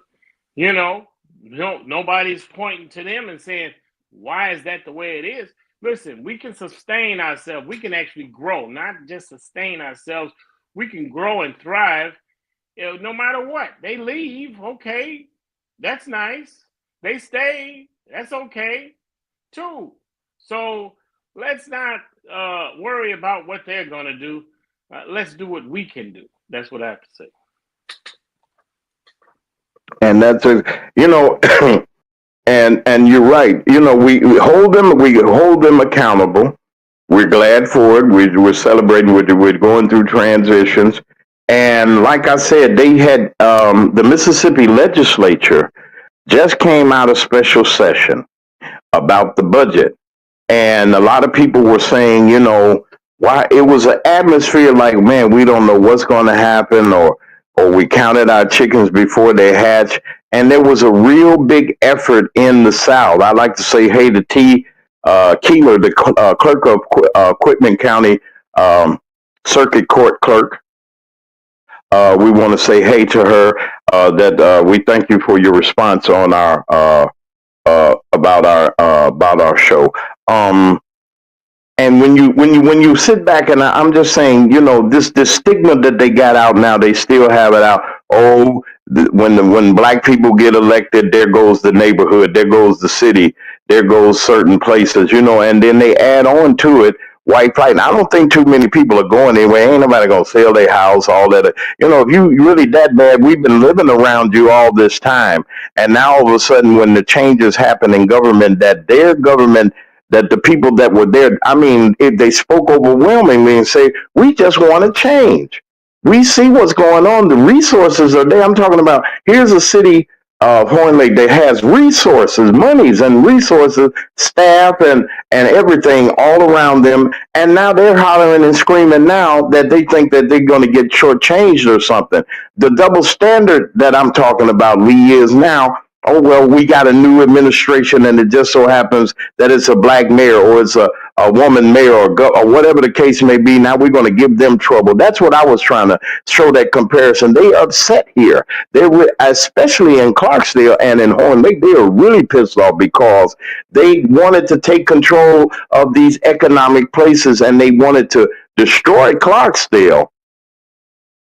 you know, nobody's pointing to them and saying, why is that the way it is? Listen, we can sustain ourselves. We can actually grow, not just sustain ourselves. We can grow and thrive, no matter what. They leave, okay, that's nice. They stay, that's okay too. So let's not worry about what they're going to do. Let's do what we can do. That's what I have to say. And that's a, you know, and you're right. You know, we hold them accountable. We're glad for it. We're celebrating. We're going through transitions. And like I said, they had the Mississippi legislature just came out of special session about the budget. And a lot of people were saying, you know, why it was an atmosphere like, man, we don't know what's going to happen, or we counted our chickens before they hatch. And there was a real big effort in the South. I like to say, hey, to T. Keeler, the clerk of Quitman County Circuit Court clerk. We want to say hey to her. That we thank you for your response on our about our show. Um, and when you sit back, and I'm just saying, you know, this stigma that they got out now, they still have it out. Oh, when black people get elected, there goes the neighborhood, there goes the city, there goes certain places, you know, and then they add on to it white flight. And I don't think too many people are going anywhere. Ain't nobody gonna sell their house, all that. You know, if you really that bad, we've been living around you all this time, and now all of a sudden, when the changes happen in government, that their government, that the people that were there, I mean, if they spoke overwhelmingly and say, we just want to change. We see what's going on. The resources are there. I'm talking about here's a city of Horn Lake that has resources, monies and resources, staff and everything all around them. And now they're hollering and screaming now that they think that they're going to get shortchanged or something. The double standard that I'm talking about, Lee, is now, oh, well, we got a new administration and it just so happens that it's a black mayor or it's a woman mayor or whatever the case may be. Now we're going to give them trouble. That's what I was trying to show that comparison. They upset here. They were, especially in Clarksdale and in Horn Lake, they are really pissed off because they wanted to take control of these economic places and they wanted to destroy Clarksdale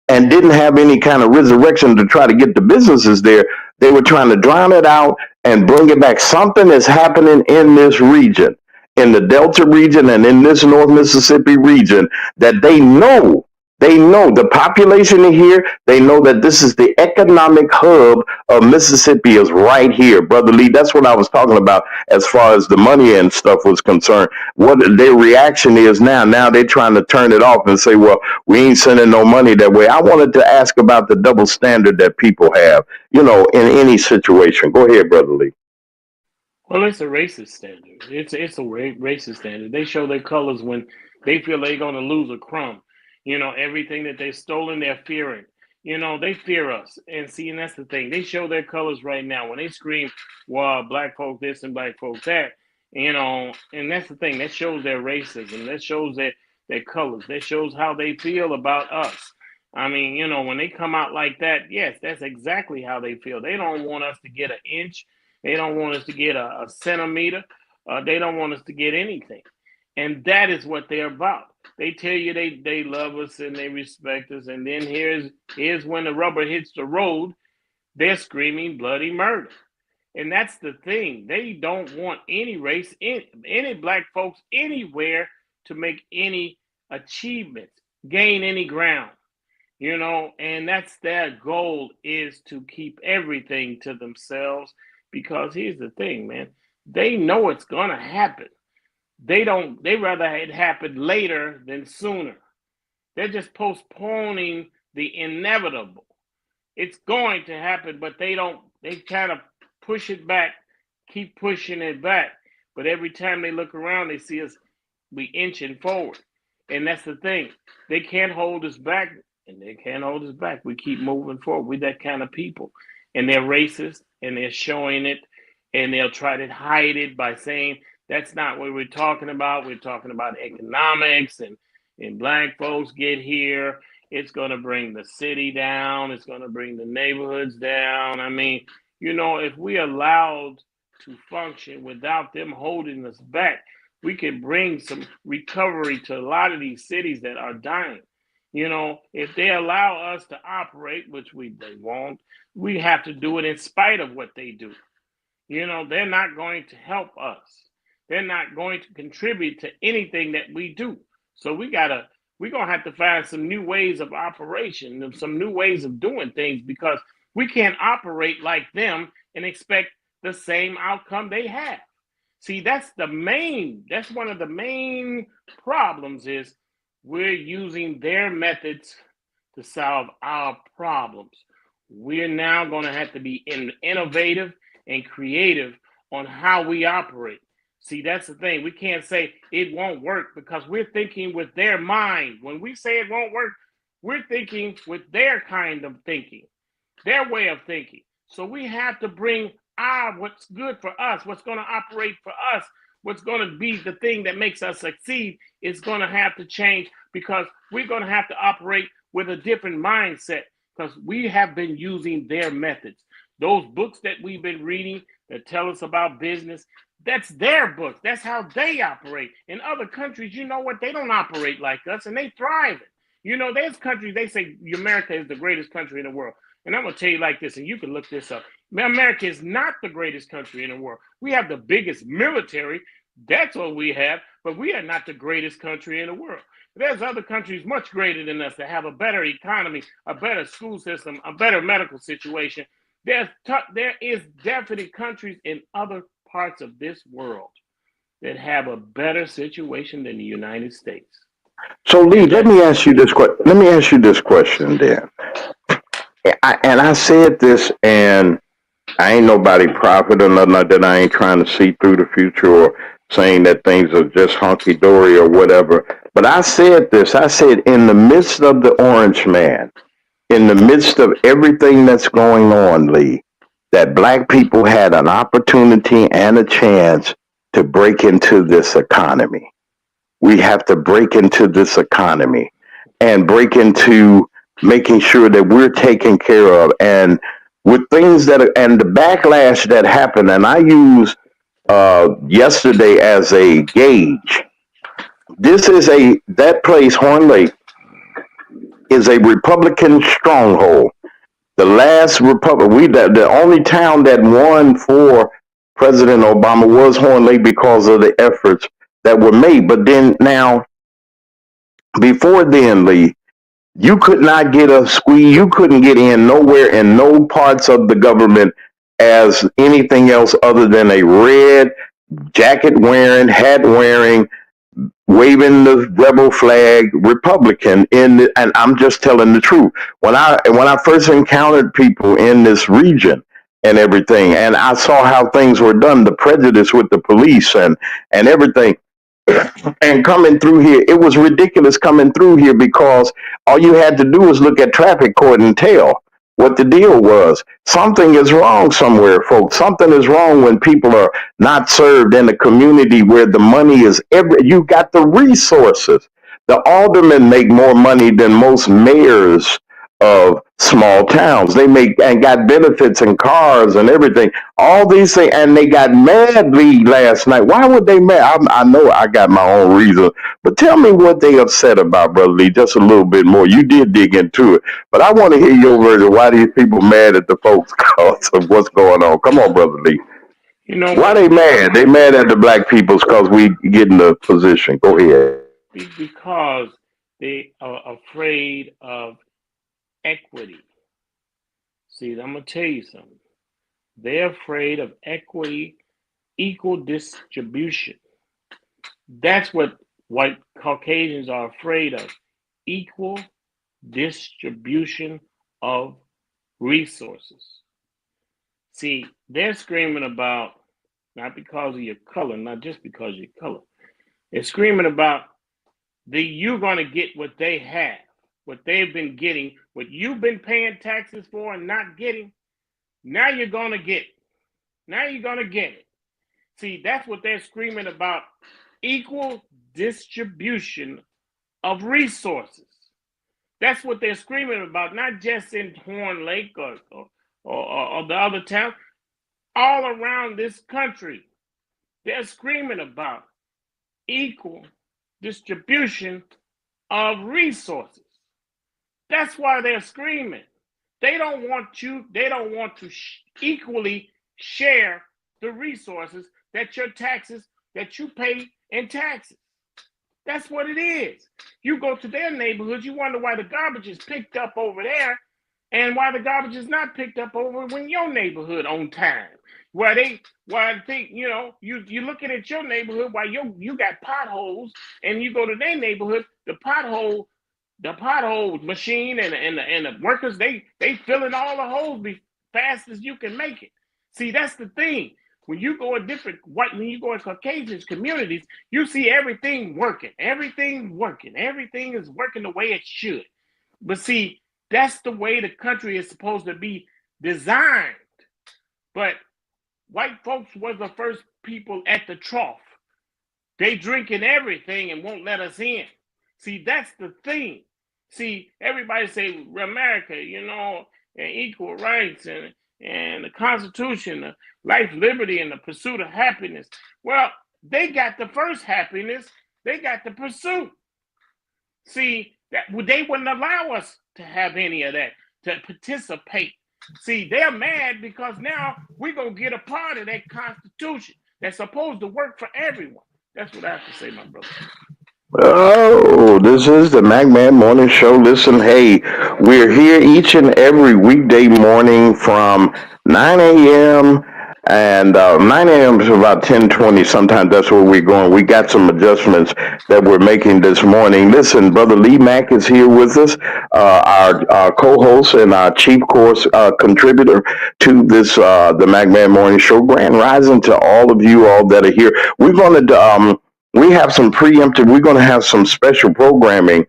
and didn't have any kind of resurrection to try to get the businesses there. They were trying to drown it out and bring it back. Something is happening in this region, in the Delta region and in this North Mississippi region that they know the population here. They know that this is the economic hub of Mississippi is right here, Brother Lee. That's what I was talking about as far as the money and stuff was concerned. What their reaction is now. Now they're trying to turn it off and say, well, we ain't sending no money that way. I wanted to ask about the double standard that people have, you know, in any situation. Go ahead, Brother Lee. Well, it's a racist standard. It's a racist standard. They show their colors when they feel they're going to lose a crumb. You know, everything that they've stolen, they're fearing. You know, they fear us. And see, and that's the thing. They show their colors right now when they scream, "Well, black folk this and black folk that." You know, and that's the thing. That shows their racism. That shows their colors. That shows how they feel about us. I mean, you know, when they come out like that, yes, that's exactly how they feel. They don't want us to get an inch. They don't want us to get a centimeter. They don't want us to get anything. And that is what they're about. They tell you they love us and they respect us. And then here's when the rubber hits the road, they're screaming bloody murder. And that's the thing. They don't want any race, any black folks anywhere to make any achievements, gain any ground. You know, and that's their goal is to keep everything to themselves because here's the thing, man. They know it's gonna happen. They rather it happen later than sooner. They're just postponing the inevitable. It's going to happen, but they kind of push it back, keep pushing it back. But every time they look around, they see us we inching forward. And that's the thing. They can't hold us back, and they can't hold us back. We keep moving forward. We're that kind of people. And they're racist, and they're showing it, and they'll try to hide it by saying that's not what we're talking about. We're talking about economics, and black folks get here. It's going to bring the city down. It's going to bring the neighborhoods down. I mean, you know, if we allowed to function without them holding us back, we can bring some recovery to a lot of these cities that are dying. You know, if they allow us to operate, which they won't, we have to do it in spite of what they do. You know, they're not going to help us. They're not going to contribute to anything that we do. So we're gonna have to find some new ways of operation, some new ways of doing things because We can't operate like them and expect the same outcome they have. See, that's one of the main problems is we're using their methods to solve our problems. We're now going to have to be innovative and creative on how we operate. See, that's the thing. We can't say it won't work because we're thinking with their mind. When we say it won't work, we're thinking with their kind of thinking, their way of thinking. So we have to bring what's good for us, what's going to operate for us, what's going to be the thing that makes us succeed is going to have to change because we're going to have to operate with a different mindset because we have been using their methods. Those books that we've been reading that tell us about business, that's their books. That's how they operate. In other countries, you know what? They don't operate like us and they thrive. You know, there's countries, they say America is the greatest country in the world. And I'm going to tell you like this, and you can look this up. America is not the greatest country in the world. We have the biggest military. That's what we have. But we are not the greatest country in the world. There's other countries much greater than us that have a better economy, a better school system, a better medical situation. There is definitely countries in other parts of this world that have a better situation than the United States. So Lee, let me ask you this question. Let me ask you this question then. And I said this, and I ain't nobody prophet or nothing like that. I ain't trying to see through the future or saying that things are just hunky dory or whatever. But I said this. I said in the midst of the Orange Man, in the midst of everything that's going on, Lee, that black people had an opportunity and a chance to break into this economy. We have to break into this economy and break into making sure that we're taken care of and with things that are, and the backlash that happened. And I use yesterday as a gauge. This is that place, Horn Lake, is a Republican stronghold. The last Republic, the only town that won for President Obama was Horn Lake because of the efforts that were made. But then now, before then, Lee, you could not get a squeeze. You couldn't get in nowhere in no parts of the government as anything else other than a red jacket wearing, hat wearing, waving the rebel flag Republican and I'm just telling the truth. When I first encountered people in this region and everything, and I saw how things were done, the prejudice with the police and everything, and coming through here, it was ridiculous coming through here because all you had to do was look at traffic court and tell what the deal was. Something is wrong somewhere, folks. Something is wrong when people are not served in a community where the money is you got the resources. The aldermen make more money than most mayors of small towns. They make and got benefits and cars and everything. All these things, and they got mad Lee last night. Why would they mad? I know I got my own reason, but tell me what they upset about, Brother Lee, just a little bit more. You did dig into it, but I want to hear your version. Why these people mad at the folks because of what's going on? Come on, Brother Lee. You know Why what? they mad? They mad at the black peoples because we get in the position. Go ahead. Because they are afraid of equity. See, I'm going to tell you something. They're afraid of equity, equal distribution. That's what white Caucasians are afraid of. Equal distribution of resources. See, they're screaming about, not because of your color, not just because of your color. They're screaming about you're going to get what they have, what they've been getting, what you've been paying taxes for and not getting. Now you're going to get it. Now you're going to get it. See, that's what they're screaming about. Equal distribution of resources. That's what they're screaming about, not just in Horn Lake or the other towns. All around this country, they're screaming about equal distribution of resources. That's why they're screaming. They don't want to equally share the resources that that you pay in taxes. That's what it is. You go to their neighborhoods, you wonder why the garbage is picked up over there. and why the garbage is not picked up over in your neighborhood on time. Why I think you looking at your neighborhood while you got potholes, and you go to their neighborhood, the pothole machine and the workers they filling all the holes be fast as you can make it. See, that's the thing. When you go when you go in Caucasian communities, you see everything working. Everything working. Everything is working the way it should. But see, that's the way the country is supposed to be designed. But white folks were the first people at the trough. They drinking everything and won't let us in. See, that's the thing. See, everybody say America, and equal rights and the Constitution, life, liberty, and the pursuit of happiness. Well, they got the first happiness. They got the pursuit. See, that they wouldn't allow us to have any of that, to participate. See, they're mad because now we're going to get a part of that Constitution that's supposed to work for everyone. That's what I have to say, my brother. Oh, this is the MacMan Morning Show. Listen, hey, we're here each and every weekday morning from 9 a.m. and 9 a.m. is about 10:20. Sometimes that's where we're going. We got some adjustments that we're making this morning. Listen, Brother Lee Mack is here with us, our co-host and our chief course contributor to this the MacMan Morning Show. Grand rising to all of you all that are here. We're going to we have some preemptive. We're going to have some special programming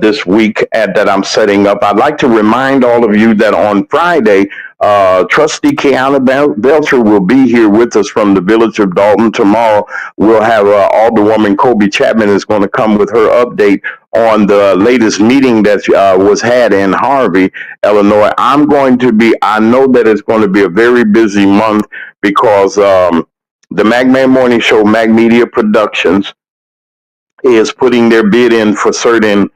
this week that I'm setting up. I'd like to remind all of you that on Friday, Trustee Kiana Belcher will be here with us from the village of Dalton. Tomorrow, we'll have Alderwoman Kobe Chapman is going to come with her update on the latest meeting that was had in Harvey, Illinois. I know that it's going to be a very busy month because the MacMan Morning Show, Mag Media Productions, is putting their bid in for certain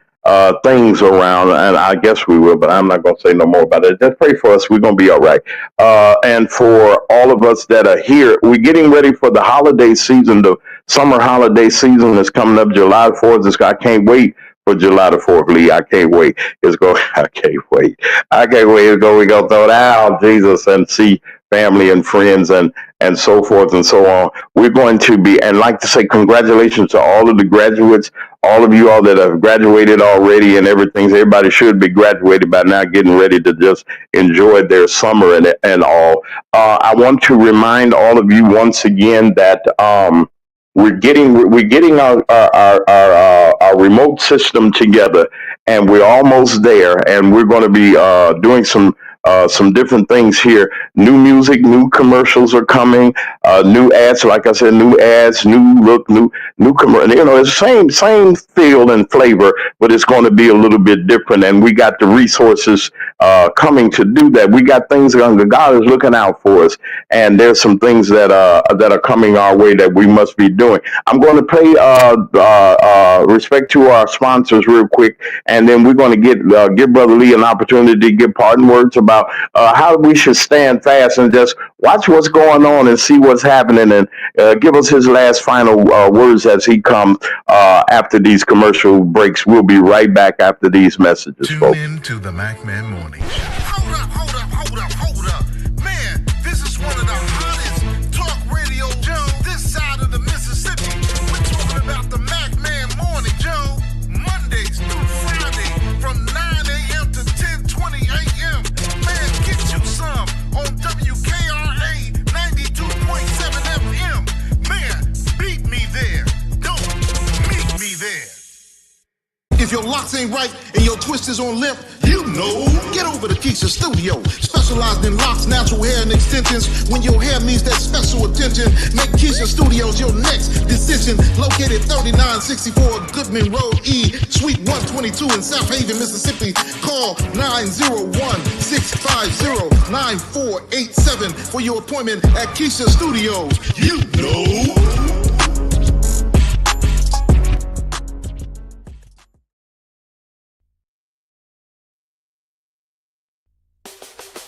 things around, and I guess we will, but I'm not going to say no more about it. Just pray for us. We're going to be all right. And for all of us that are here, we're getting ready for the holiday season. The summer holiday season is coming up July 4th. I can't wait for July the 4th, Lee. I can't wait. I can't wait. I can't wait. We're going to throw it out, Jesus, and see family and friends and so forth and so on. We're going to be, and like to say congratulations to all of the graduates, all of you all that have graduated already and everything. Everybody should be graduated by now, getting ready to just enjoy their summer and all. I want to remind all of you once again that we're getting our remote system together, and we're almost there, and we're going to be doing some different things here. New music, new commercials are coming. New ads, like I said, new ads, new look, new commercial. It's the same feel and flavor, but it's going to be a little bit different. And we got the resources coming to do that. We got things. God is looking out for us, and there's some things that are coming our way that we must be doing. I'm going to pay respect to our sponsors real quick, and then we're going to give Brother Lee an opportunity to give parting words about how we should stand fast and just watch what's going on and see what's happening, and give us his last final words as he comes after these commercial breaks. We'll be right back after these messages, Tune folks. in to the MacMan Morning Show. Hold up. Man, this is one of the hottest talk radio shows this side of the Mississippi. We're talking about the MacMan Morning Show, Mondays through Friday from 9 a.m. to 10:20 a.m. Man, get you some on WKRA 92.7 FM. Man, beat me there. Don't meet me there. If your locks ain't right and your twist is on limp, get over to Keisha Studio. Specialized in locks, natural hair, and extensions. When your hair needs that special attention, make Keisha Studios your next decision. Located 3964 Goodman Road E, Suite 122 in South Haven, Mississippi. Call 901-650-9487 for your appointment at Keisha Studios.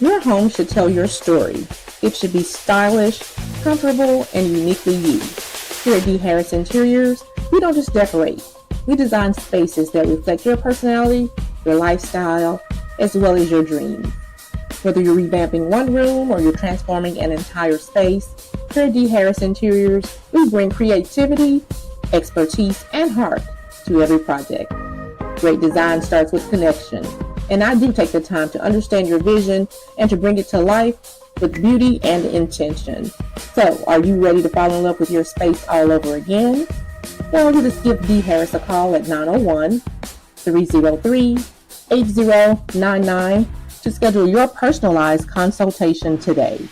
Your home should tell your story. It should be stylish, comfortable, and uniquely you. Here at D. Harris Interiors, we don't just decorate. We design spaces that reflect your personality, your lifestyle, as well as your dreams. Whether you're revamping one room or you're transforming an entire space, here at D. Harris Interiors, we bring creativity, expertise, and heart to every project. Great design starts with connection, and I do take the time to understand your vision and to bring it to life with beauty and intention. So, are you ready to fall in love with your space all over again? Well, you just give D. Harris a call at 901 303 8099 to schedule your personalized consultation today.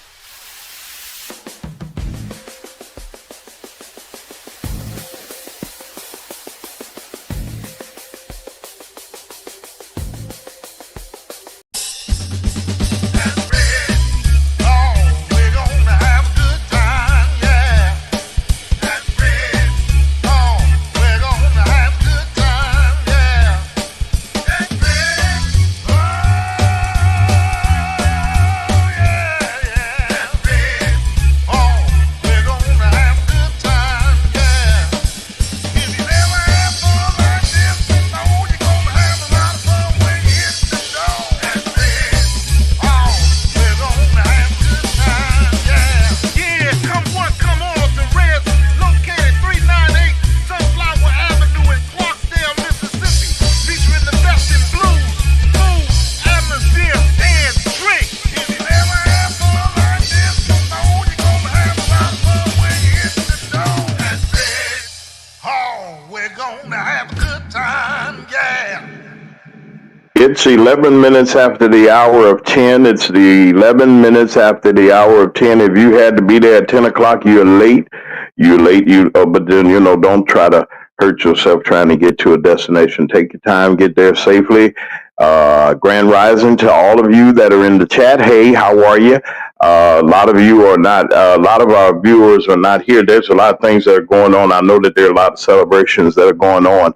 It's 11 minutes after the hour of 10. It's the 11 minutes after the hour of 10. If you had to be there at 10 o'clock, you're late. You're late. But then, don't try to hurt yourself trying to get to a destination. Take your time, get there safely. Grand rising to all of you that are in the chat. Hey, how are you? A lot of you are not, a lot of our viewers are not here. There's a lot of things that are going on. I know that there are a lot of celebrations that are going on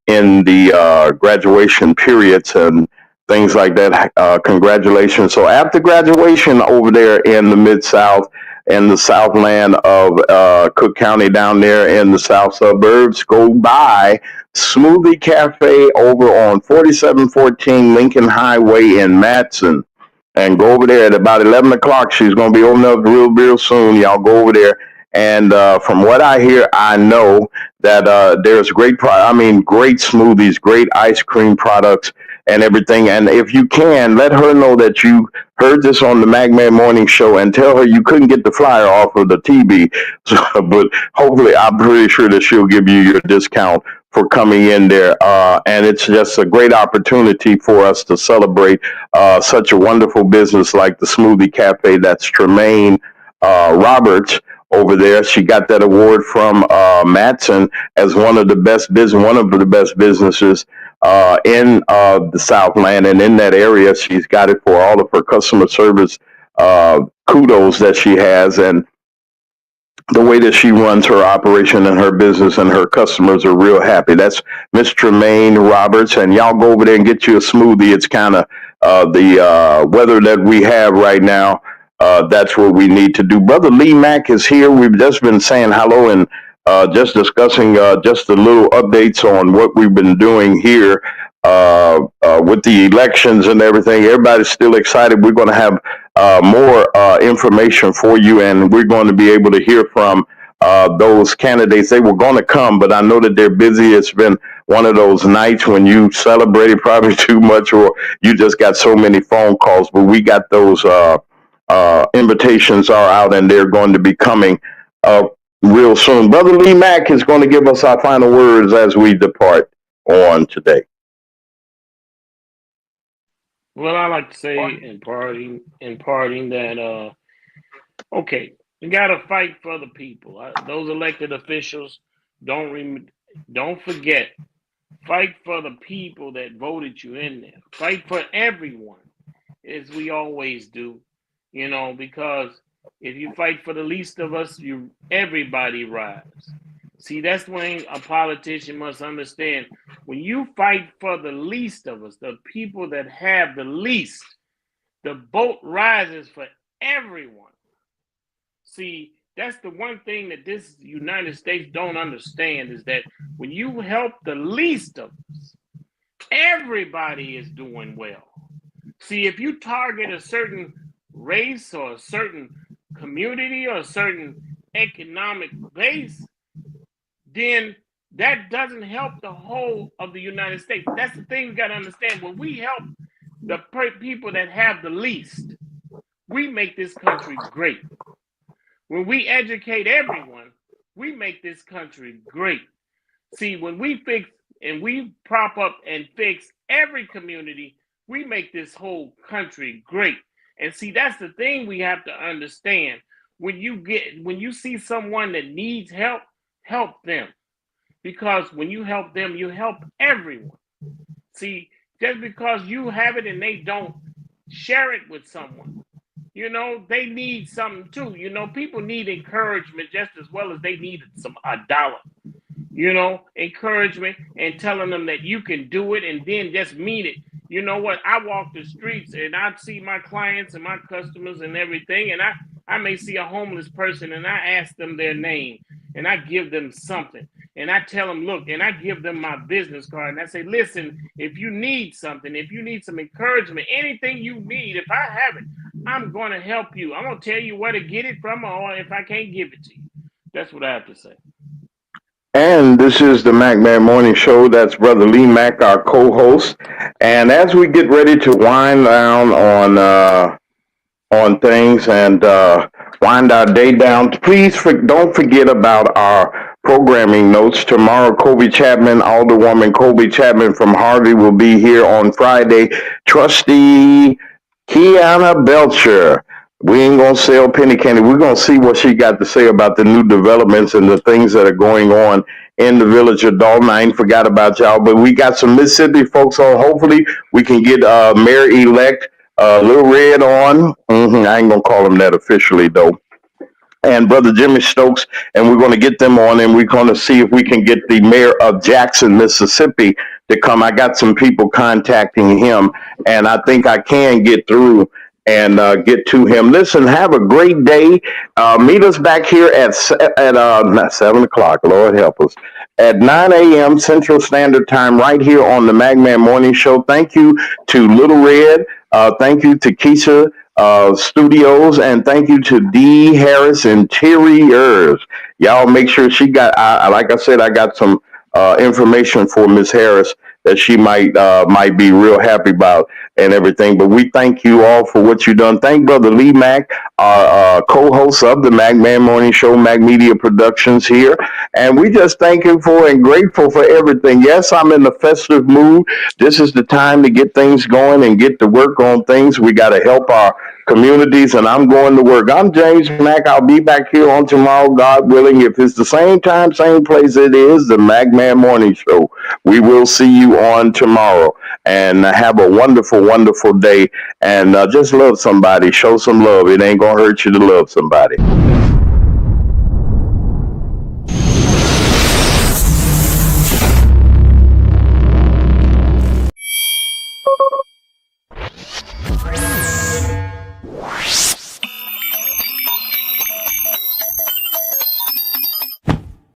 in the graduation periods and things like that. Congratulations. So after graduation over there in the Mid-South and the Southland of Cook County down there in the South suburbs, go by Smoothie Cafe over on 4714 Lincoln Highway in Matson. And go over there at about 11 o'clock. She's going to be opening up real soon. Y'all go over there. And from what I hear, I know that there's great great smoothies, great ice cream products and everything. And if you can, let her know that you heard this on the Magman Morning Show and tell her you couldn't get the flyer off of the TV. So, but hopefully, I'm pretty sure that she'll give you your discount for coming in there. And it's just a great opportunity for us to celebrate such a wonderful business like the Smoothie Cafe. That's Tremaine Roberts over there. She got that award from Matson as one of the best businesses in the Southland and in that area. She's got it for all of her customer service kudos that she has, and the way that she runs her operation and her business, and her customers are real happy. That's Miss Tremaine Roberts, and y'all go over there and get you a smoothie. It's kind of the weather that we have right now. That's what we need to do. Brother Lee Mack is here. We've just been saying hello and just discussing just a little updates on what we've been doing here with the elections and everything. Everybody's still excited. We're going to have more information for you, and we're going to be able to hear from those candidates. They were going to come, but I know that they're busy. It's been one of those nights when you celebrated probably too much, or you just got so many phone calls. But we got those invitations are out, and they're going to be coming real soon. Brother Lee Mack is going to give us our final words as we depart on today. Well, I like to say in parting that okay, we got to fight for the people. Those elected officials, don't forget, fight for the people that voted you in there. Fight for everyone, as we always do, because if you fight for the least of us, everybody rise. See, that's when a politician must understand. When you fight for the least of us, the people that have the least, the boat rises for everyone. See, that's the one thing that this United States don't understand, is that when you help the least of us, everybody is doing well. See, if you target a certain race or a certain community or a certain economic base, then that doesn't help the whole of the United States. That's the thing we got to understand. When we help the people that have the least, we make this country great. When we educate everyone, we make this country great. See, when we fix and we prop up and fix every community, we make this whole country great. And see, that's the thing we have to understand. When you see someone that needs help, help them. Because when you help them, you help everyone. See, just because you have it and they don't, share it with someone. They need something too. People need encouragement just as well as they need a dollar. Encouragement and telling them that you can do it and then just mean it. You know what? I walk the streets and I see my clients and my customers and everything, and I may see a homeless person and I ask them their name and I give them something and I tell them, look, and I give them my business card and I say, listen, if you need something, if you need some encouragement, anything you need, if I have it, I'm going to help you. I'm going to tell you where to get it from, or if I can't give it to you. That's what I have to say. And this is the Mac Man Morning Show. That's Brother Lee Mack, our co-host. And as we get ready to wind down on things and wind our day down, please don't forget about our programming notes. Tomorrow, Alderwoman Kobe Chapman from Harvey will be here on Friday. Trustee Kiana Belcher. We ain't gonna sell penny candy. We're gonna see what she got to say about the new developments and the things that are going on in the village of Dalton. I ain't forgot about y'all, but we got some Mississippi folks on. Hopefully, we can get Mayor-elect Little Red on. I ain't gonna call him that officially though. And Brother Jimmy Stokes, and we're going to get them on, and we're going to see if we can get the mayor of Jackson, Mississippi, to come. I got some people contacting him, and I think I can get through and get to him. Listen, have a great day. Meet us back here at not 7 o'clock. Lord help us. At 9 a.m. Central Standard Time, right here on the Magman Morning Show. Thank you to Little Red. Thank you to Keisha Studios, and thank you to D Harris Interiors. Y'all make sure she got. Like I said, I got some information for Miss Harris that she might be real happy about and everything. But we thank you all for what you done. Thank Brother Lee Mack, our co-host of the Mac Man Morning Show, Mac Media Productions here, and we just thank him for and grateful for everything. Yes, I'm in the festive mood. This is the time to get things going and get to work on things. We got to help our communities, and I'm going to work. I'm James Mack. I'll be back here on tomorrow, God willing. If it's the same time, same place, it is the Mac Man Morning Show. We will see you on tomorrow, and have a wonderful, wonderful day. And just love somebody. Show some love. It ain't going to hurt you to love somebody.